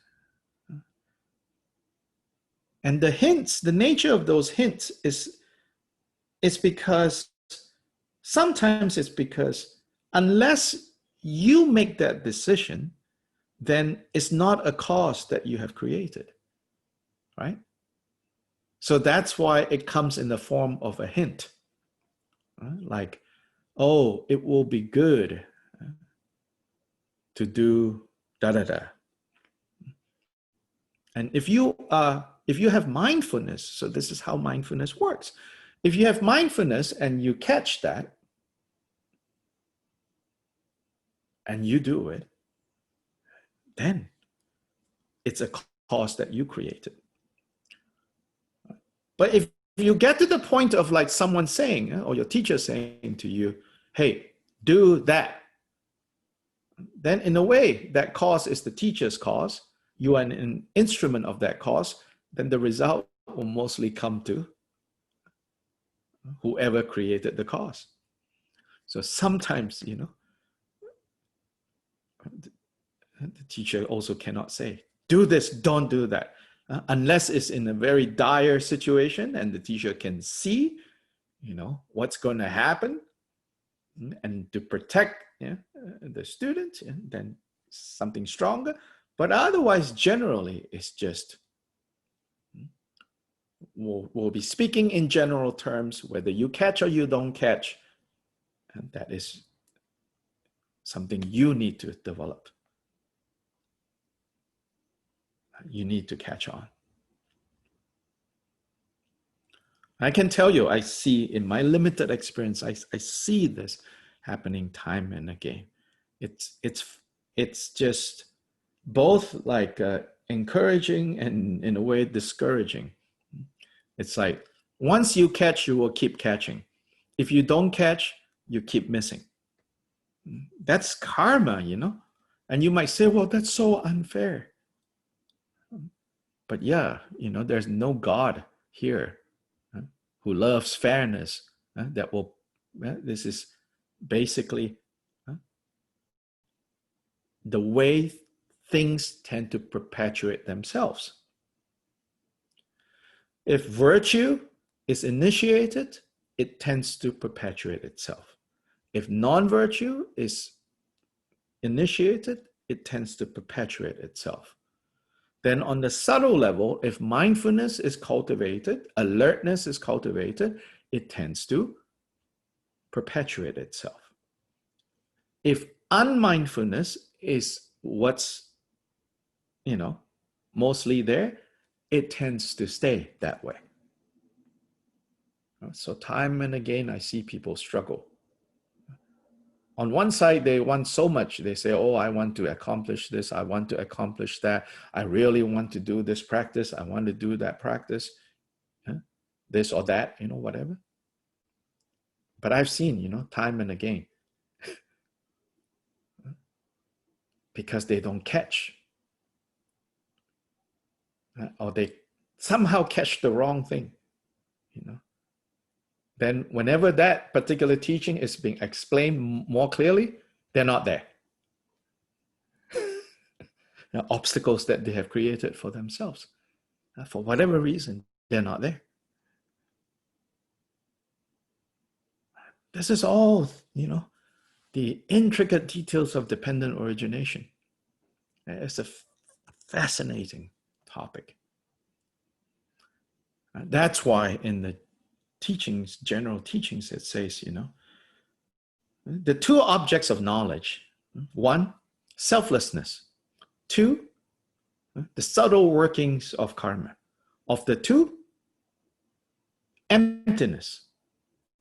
and the hints, the nature of those hints is because sometimes it's because unless you make that decision, then it's not a cause that you have created, right? So that's why it comes in the form of a hint, right? Like, oh, it will be good to do da-da-da. And if you have mindfulness, so this is how mindfulness works. If you have mindfulness and you catch that, and you do it, then it's a cause that you created. But if you get to the point of like someone saying, or your teacher saying to you, hey, do that, then in a way, that cause is the teacher's cause. You are an instrument of that cause. Then the result will mostly come to whoever created the cause. So sometimes, the teacher also cannot say, do this, don't do that, unless it's in a very dire situation and the teacher can see, what's going to happen, and to protect the student, then something stronger. But otherwise, generally, it's just, we'll be speaking in general terms, whether you catch or you don't catch, And that is something you need to develop. You need to catch on. I can tell you, I see in my limited experience, I see this happening time and again. It's just both like encouraging and in a way discouraging. It's like once you catch, you will keep catching. If you don't catch, you keep missing. That's karma, you know? And you might say, well, that's so unfair. But yeah, you know, there's no God here who loves fairness. That will, this is basically the way things tend to perpetuate themselves. If virtue is initiated, it tends to perpetuate itself. If non-virtue is initiated, it tends to perpetuate itself. Then on the subtle level, if mindfulness is cultivated, alertness is cultivated, it tends to perpetuate itself. If unmindfulness is what's, you know, mostly there, it tends to stay that way. So time and again, I see people struggle. On one side, they want so much. They say, oh, I want to accomplish this. I want to accomplish that. I really want to do this practice. I want to do that practice, this or that, you know, whatever. But I've seen, you know, time and again, because they don't catch, or they somehow catch the wrong thing, you know. Then whenever that particular teaching is being explained more clearly, they're not there. Obstacles that they have created for themselves. For whatever reason, they're not there. This is all, you know, the intricate details of dependent origination. It's a fascinating topic. That's why in the teachings, general teachings, it says, you know, the two objects of knowledge, one, selflessness, two, the subtle workings of karma. Of the two, emptiness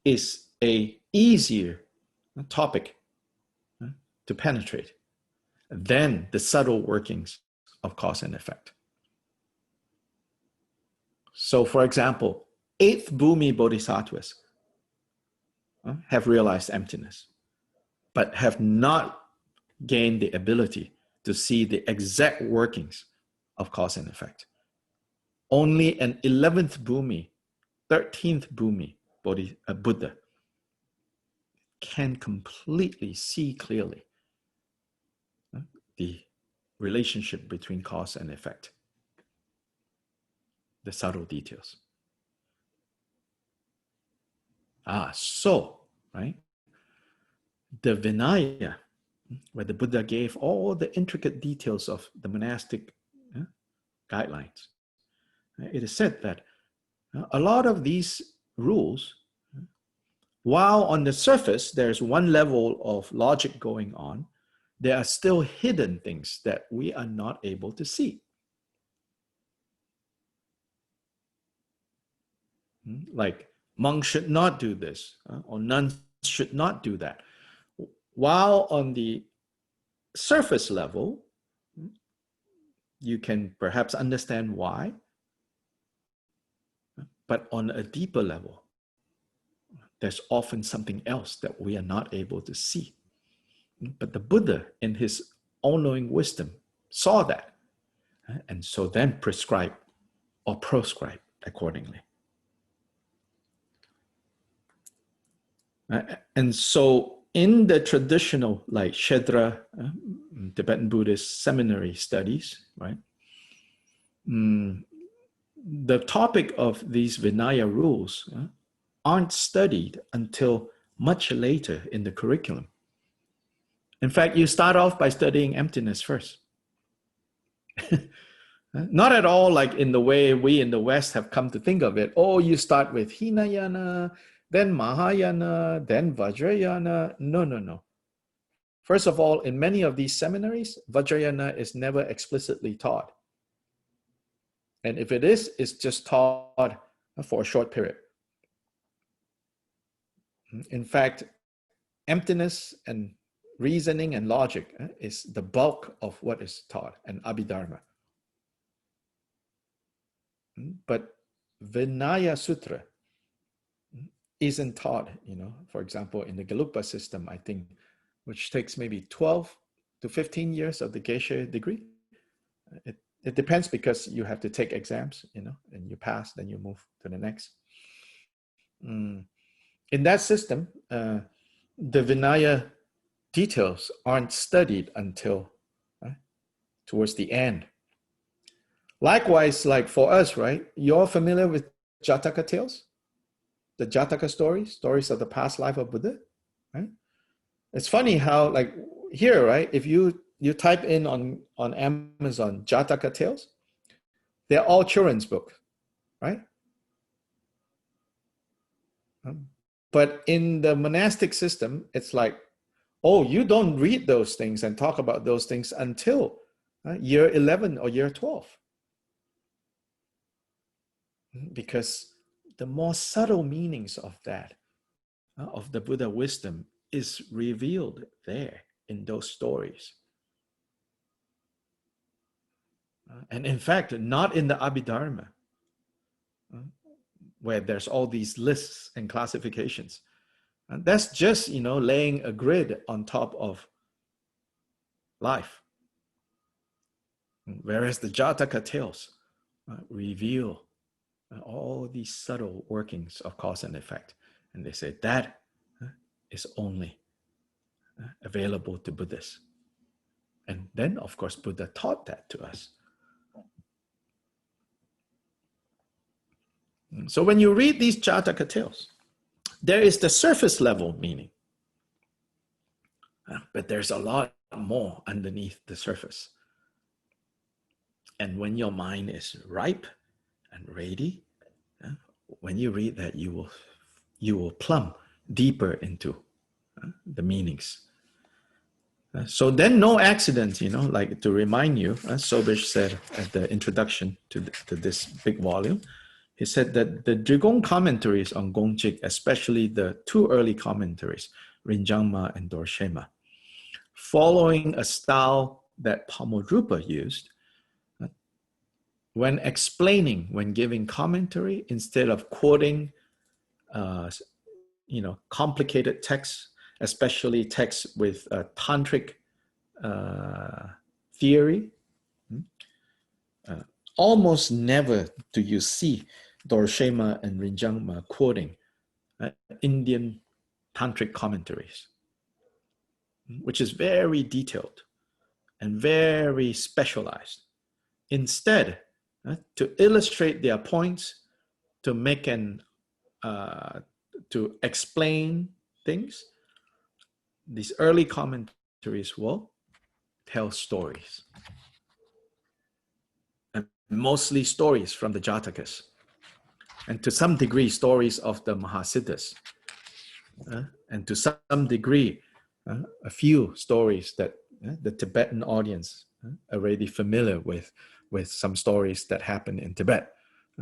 is a easier topic to penetrate than the subtle workings of cause and effect. So for example, 8th Bhumi Bodhisattvas have realized emptiness, but have not gained the ability to see the exact workings of cause and effect. Only an 11th Bhumi, 13th Bhumi Buddha can completely see clearly the relationship between cause and effect, the subtle details. So, right, the Vinaya, where the Buddha gave all the intricate details of the monastic guidelines, it is said that a lot of these rules, while on the surface there's one level of logic going on, there are still hidden things that we are not able to see. Like, monks should not do this, or nuns should not do that. While on the surface level, you can perhaps understand why, but on a deeper level, there's often something else that we are not able to see. But the Buddha, in his all-knowing wisdom, saw that, and so then prescribed or proscribed accordingly. And so in the traditional, like Shedra, Tibetan Buddhist seminary studies, right? The topic of these Vinaya rules aren't studied until much later in the curriculum. In fact, you start off by studying emptiness first. Not at all like in the way we in the West have come to think of it. Oh, you start with Hinayana, then Mahayana, then Vajrayana. No, no, no. First of all, in many of these seminaries, Vajrayana is never explicitly taught. And if it is, it's just taught for a short period. In fact, emptiness and reasoning and logic is the bulk of what is taught, and Abhidharma. But Vinaya Sutra isn't taught, for example, in the Gelugpa system, I think, which takes maybe 12 to 15 years of the Geshe degree. It depends because you have to take exams, and you pass, then you move to the next. In that system, the Vinaya details aren't studied until towards the end. Likewise, like for us, right? You're familiar with Jataka tales? The Jataka stories of the past life of Buddha, right? It's funny how, like here, right? If you type in on Amazon Jataka tales, they're all children's books, right? But in the monastic system, it's like, oh, you don't read those things and talk about those things until year 11 or year 12. Because the more subtle meanings of that, of the Buddha wisdom, is revealed there in those stories. And in fact, not in the Abhidharma, where there's all these lists and classifications. And that's just, laying a grid on top of life. Whereas the Jataka tales reveal all these subtle workings of cause and effect. And they say that is only available to Buddhists. And then, of course, Buddha taught that to us. So when you read these Jataka tales, there is the surface level meaning. But there's a lot more underneath the surface. And when your mind is ripe and ready, when you read that, you will plumb deeper into the meanings. So then no accident, like to remind you, Sobish said at the introduction to this big volume, he said that the Drigong commentaries on Gongchik, especially the two early commentaries, Rinjangma and Dorshema, following a style that Pamodrupa used, when explaining, when giving commentary, instead of quoting, complicated texts, especially texts with tantric theory, almost never do you see Dorshema and Rinjangma quoting Indian tantric commentaries, which is very detailed and very specialized. Instead, to illustrate their points, to make to explain things, these early commentaries will tell stories. And mostly stories from the Jatakas. And to some degree, stories of the Mahasiddhas. And to some degree, a few stories that the Tibetan audience are already familiar with some stories that happen in Tibet.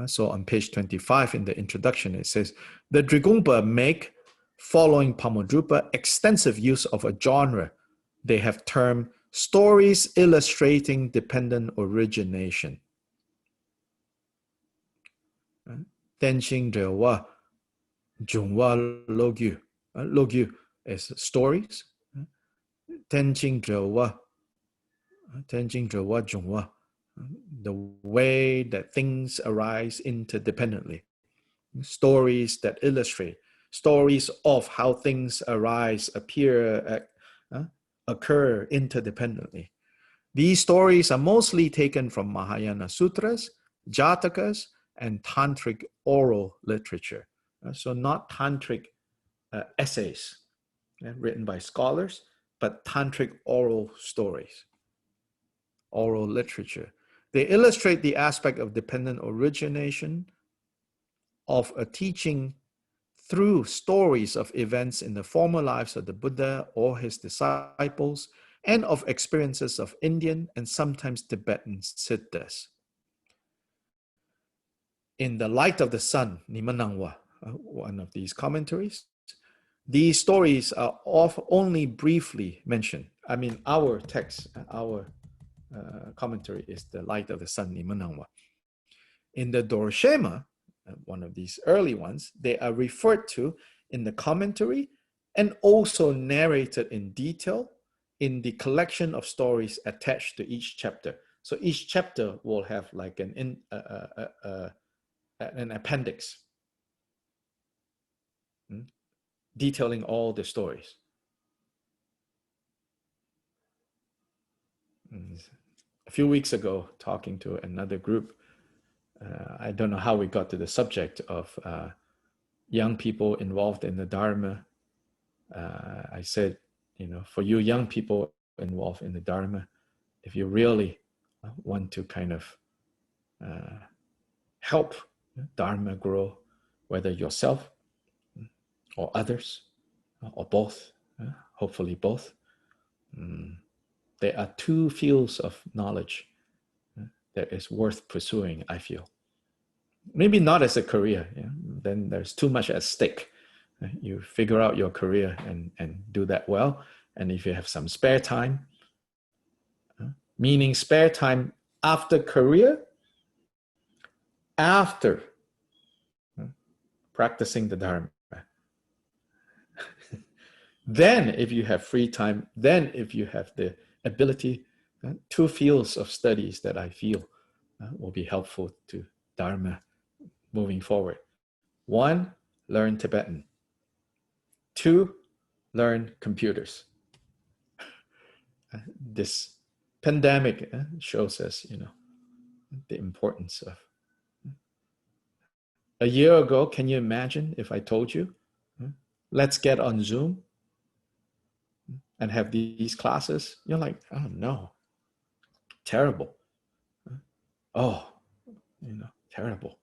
So on page 25 in the introduction, it says, the Drigungpa make, following Pamodrupa, extensive use of a genre they have termed stories illustrating dependent origination. Tenjing Rewa, Jungwa Logyu. Logyu is stories. Tenjing Rewa Jungwa. The way that things arise interdependently. Stories that illustrate, stories of how things arise, appear, occur interdependently. These stories are mostly taken from Mahayana sutras, Jatakas, and tantric oral literature. So not tantric essays written by scholars, but tantric oral stories, oral literature. They illustrate the aspect of dependent origination of a teaching through stories of events in the former lives of the Buddha or his disciples, and of experiences of Indian and sometimes Tibetan siddhas. In the light of the sun, Nimanangwa, one of these commentaries, these stories are only briefly mentioned. I mean, our text, our commentary is the light of the sun, Nimanangwa. In the Dorshema, one of these early ones, they are referred to in the commentary and also narrated in detail in the collection of stories attached to each chapter. So each chapter will have like an appendix detailing all the stories. A few weeks ago, talking to another group, I don't know how we got to the subject of young people involved in the Dharma. I said, for you young people involved in the Dharma, if you really want to kind of help Dharma grow, whether yourself or others or both, hopefully both, there are two fields of knowledge that is worth pursuing, I feel. Maybe not as a career, then there's too much at stake. You figure out your career and do that well. And if you have some spare time, meaning spare time after career, after practicing the Dharma, then if you have free time, then if you have the ability, two fields of studies that I feel will be helpful to Dharma moving forward. One, learn Tibetan. Two, learn computers. This pandemic shows us, the importance of. A year ago, can you imagine if I told you, let's get on Zoom and have these classes? You're like, oh no, terrible. Oh, terrible.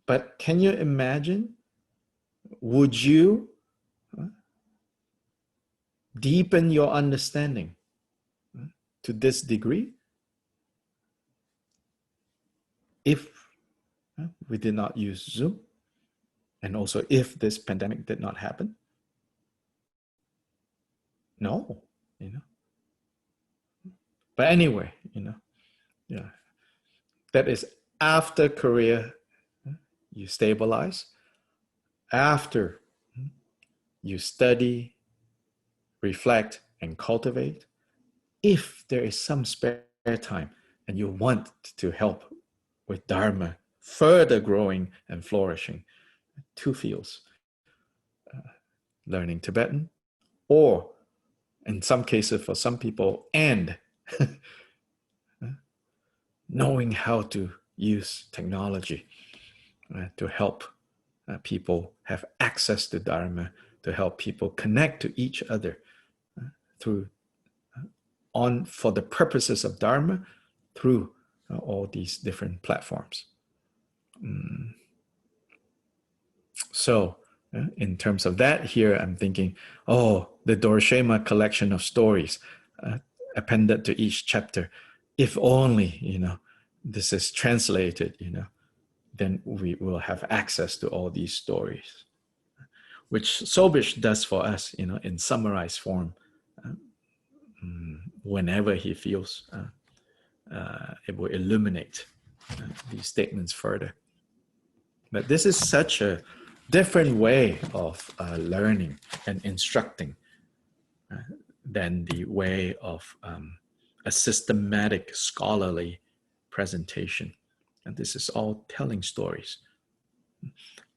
But can you imagine, would you deepen your understanding to this degree if we did not use Zoom, and also if this pandemic did not happen? No, But anyway, that is after career, you stabilize, after you study, reflect, and cultivate. If there is some spare time and you want to help with Dharma further growing and flourishing, two fields, learning Tibetan, or in some cases for some people, and knowing how to use technology to help people have access to Dharma, to help people connect to each other for the purposes of Dharma through all these different platforms. So in terms of that, here I'm thinking, the Dorshema collection of stories appended to each chapter. If only, this is translated, then we will have access to all these stories, which Sobish does for us, in summarized form, whenever he feels it will illuminate these statements further. But this is such a different way of learning and instructing than the way of a systematic scholarly presentation. And this is all telling stories,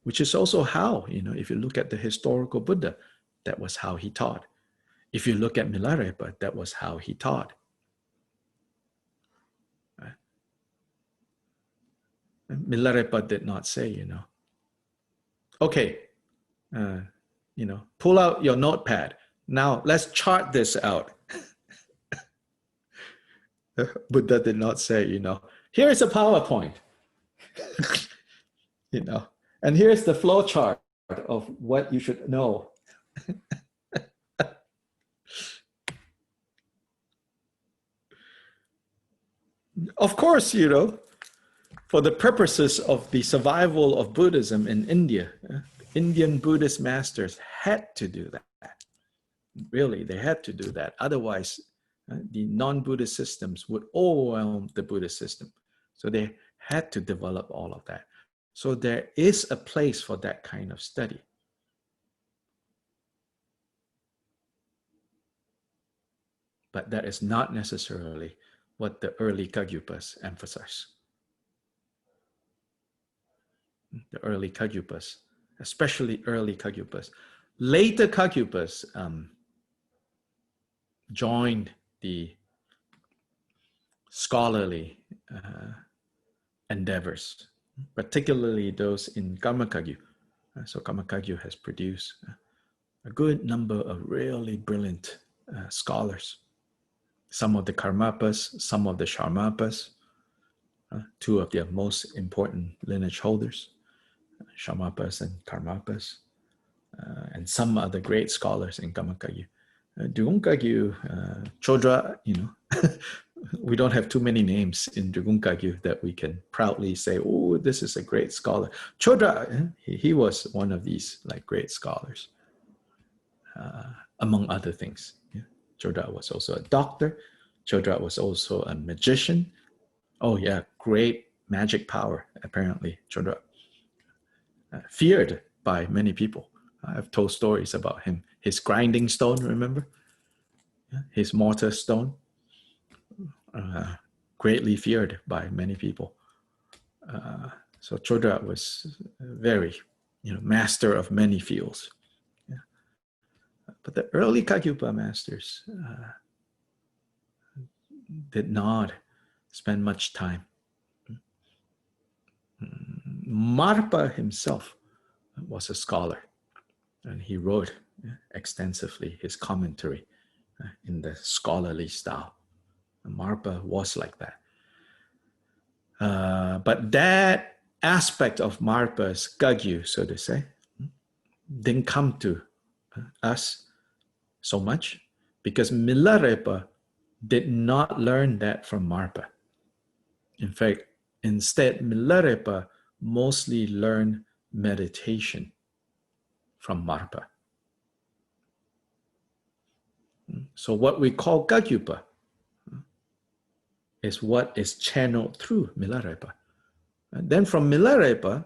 which is also how, if you look at the historical Buddha, that was how he taught. If you look at Milarepa, that was how he taught. Right? Milarepa did not say, okay, pull out your notepad. Now let's chart this out. Buddha did not say, here is a PowerPoint. And here's the flow chart of what you should know. Of course, for the purposes of the survival of Buddhism in India, Indian Buddhist masters had to do that. Really, they had to do that. Otherwise, the non-Buddhist systems would overwhelm the Buddhist system. So they had to develop all of that. So there is a place for that kind of study. But that is not necessarily what the early Kagyupas emphasize. The early Kagyupas, especially early Kagyupas. Later Kagyupas joined the scholarly endeavors, particularly those in Karma Kagyu. So Karma Kagyu has produced a good number of really brilliant scholars. Some of the Karmapas, some of the Sharmapas, two of their most important lineage holders, Sharmapas and Karmapas, and some other great scholars in Karma Kagyu. Drgung Kagyu, Chodra, we don't have too many names in Drgung Kagyu that we can proudly say, oh, this is a great scholar. Chodra, he was one of these great scholars, among other things. Chodra was also a doctor. Chodra was also a magician. Oh yeah, great magic power, apparently, Chodra. Feared by many people. I've told stories about him. His grinding stone, remember? His mortar stone, greatly feared by many people. So Chodra was very, master of many fields. Yeah. But the early Kagyupa masters did not spend much time. Marpa himself was a scholar, and he wrote extensively his commentary in the scholarly style. Marpa was like that. But that aspect of Marpa's Kagyu, so to say, didn't come to us so much because Milarepa did not learn that from Marpa. In fact, instead, Milarepa mostly learned meditation from Marpa. So what we call Kagyupa is what is channeled through Milarepa. And then from Milarepa,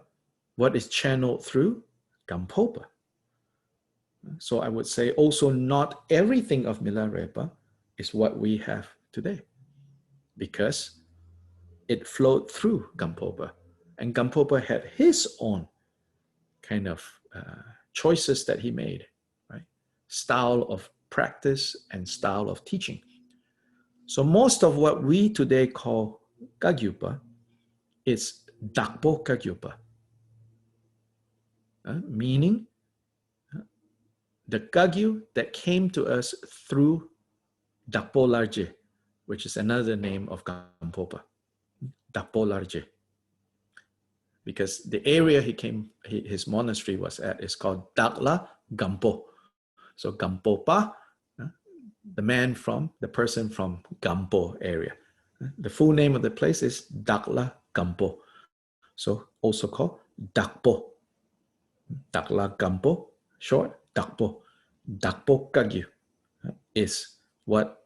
what is channeled through Gampopa. So I would say also not everything of Milarepa is what we have today, because it flowed through Gampopa. And Gampopa had his own kind of choices that he made, right? Style of practice and style of teaching. So most of what we today call Kagyupa is Dakpo Kagyupa, meaning the Kagyu that came to us through Dakpo Larje, which is another name of Gampopa, Dakpo Larje. Because the area his monastery was at is called Dakla Gampo. So Gampopa, the person from Gampo area. The full name of the place is Dakla Gampo. So also called Dakpo. Dakla Gampo, short, Dakpo. Dakpo Kagyu is what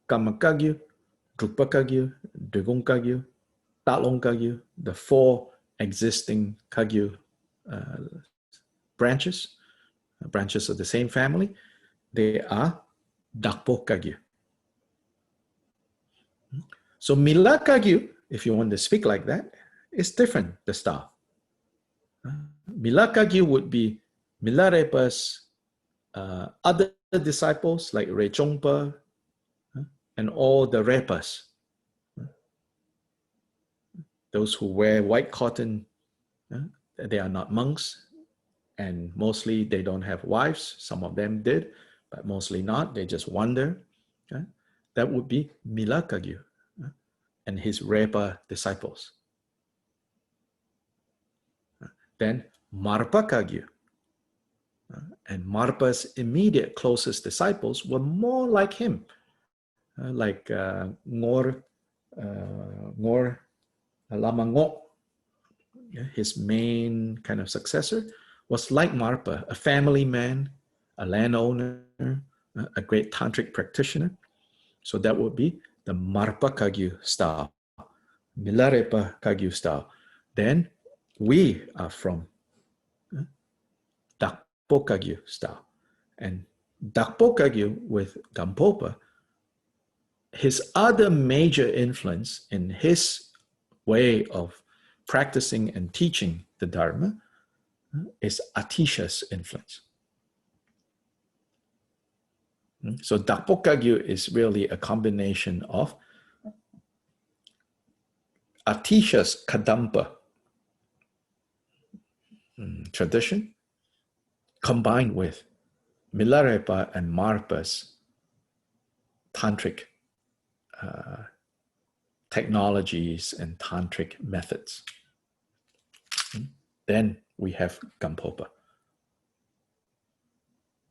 Karma Kagyu, Drukpa Kagyu, Drgung Kagyu, Talong Kagyu, the four existing Kagyu branches of the same family, they are Dakpo Kagyu. So Mila Kagyu, if you want to speak like that, is different, the style. Mila Kagyu would be Milarepa's other disciples like Rechongpa and all the Repas. Those who wear white cotton, they are not monks, and mostly they don't have wives. Some of them did, but mostly not. They just wander. That would be Mila Kagyu and his Repa disciples. then Marpa Kagyu. And Marpa's immediate closest disciples were more like him, like Ngor Lamango, his main kind of successor, was like Marpa, a family man, a landowner, a great tantric practitioner. So that would be the Marpa Kagyu style, Milarepa Kagyu style. Then we are from Dakpo Kagyu style. And Dakpo Kagyu with Gampopa, his other major influence in his way of practicing and teaching the Dharma is Atisha's influence. So Dakpo Kagyu is really a combination of Atisha's Kadampa tradition combined with Milarepa and Marpa's tantric technologies and tantric methods. Then we have Gampopa.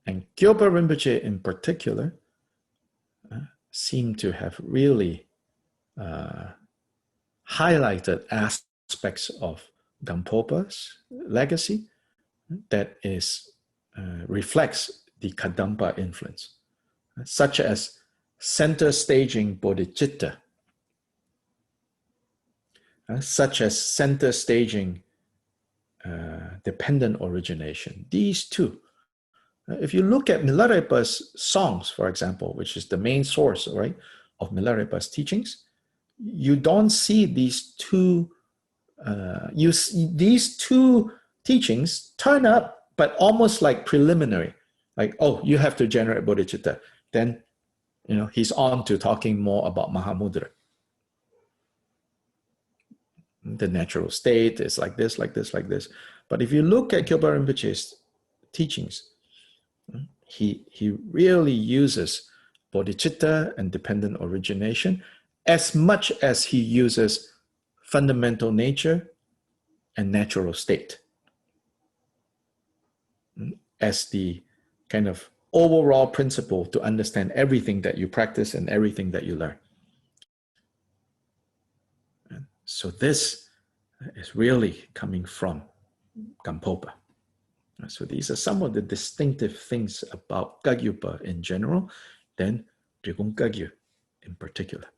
And Gyalpa Rinpoche in particular seem to have really highlighted aspects of Gampopa's legacy that reflects the Kadampa influence, such as center staging bodhicitta, such as center staging dependent origination. These two, if you look at Milarepa's songs, for example, which is the main source, right, of Milarepa's teachings, you don't see these two. These two teachings turn up, but almost like preliminary, like, oh, you have to generate bodhicitta. Then, he's on to talking more about Mahamudra. The natural state is like this, like this, like this. But if you look at Gyalpa Rinpoche's teachings, he really uses bodhicitta and dependent origination as much as he uses fundamental nature and natural state as the kind of overall principle to understand everything that you practice and everything that you learn. So this is really coming from Gampopa. So these are some of the distinctive things about Kagyupa in general, then Drikung Kagyu in particular.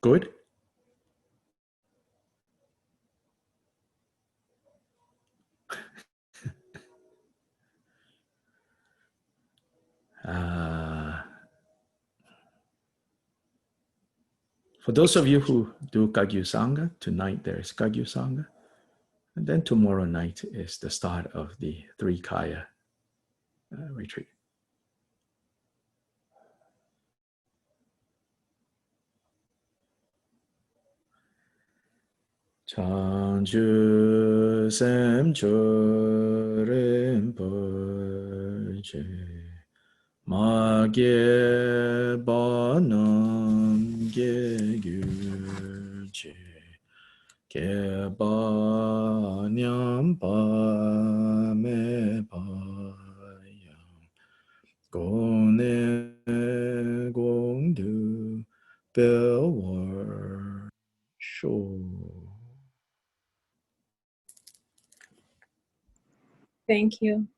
Good? For those of you who do Kagyu Sangha, tonight there is Kagyu Sangha. And then tomorrow night is the start of the Three Kaya retreat. Changju Semcho Rinpoche Magye Banam Ge Gyurche Ke Ba Nyam Pa Me Pa Yam Gone Gong Du Bel War Sho. Thank you.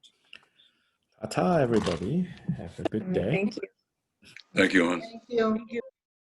Ta-ta, everybody. Have a good day. Thank you. Thank you, Owen. Thank you.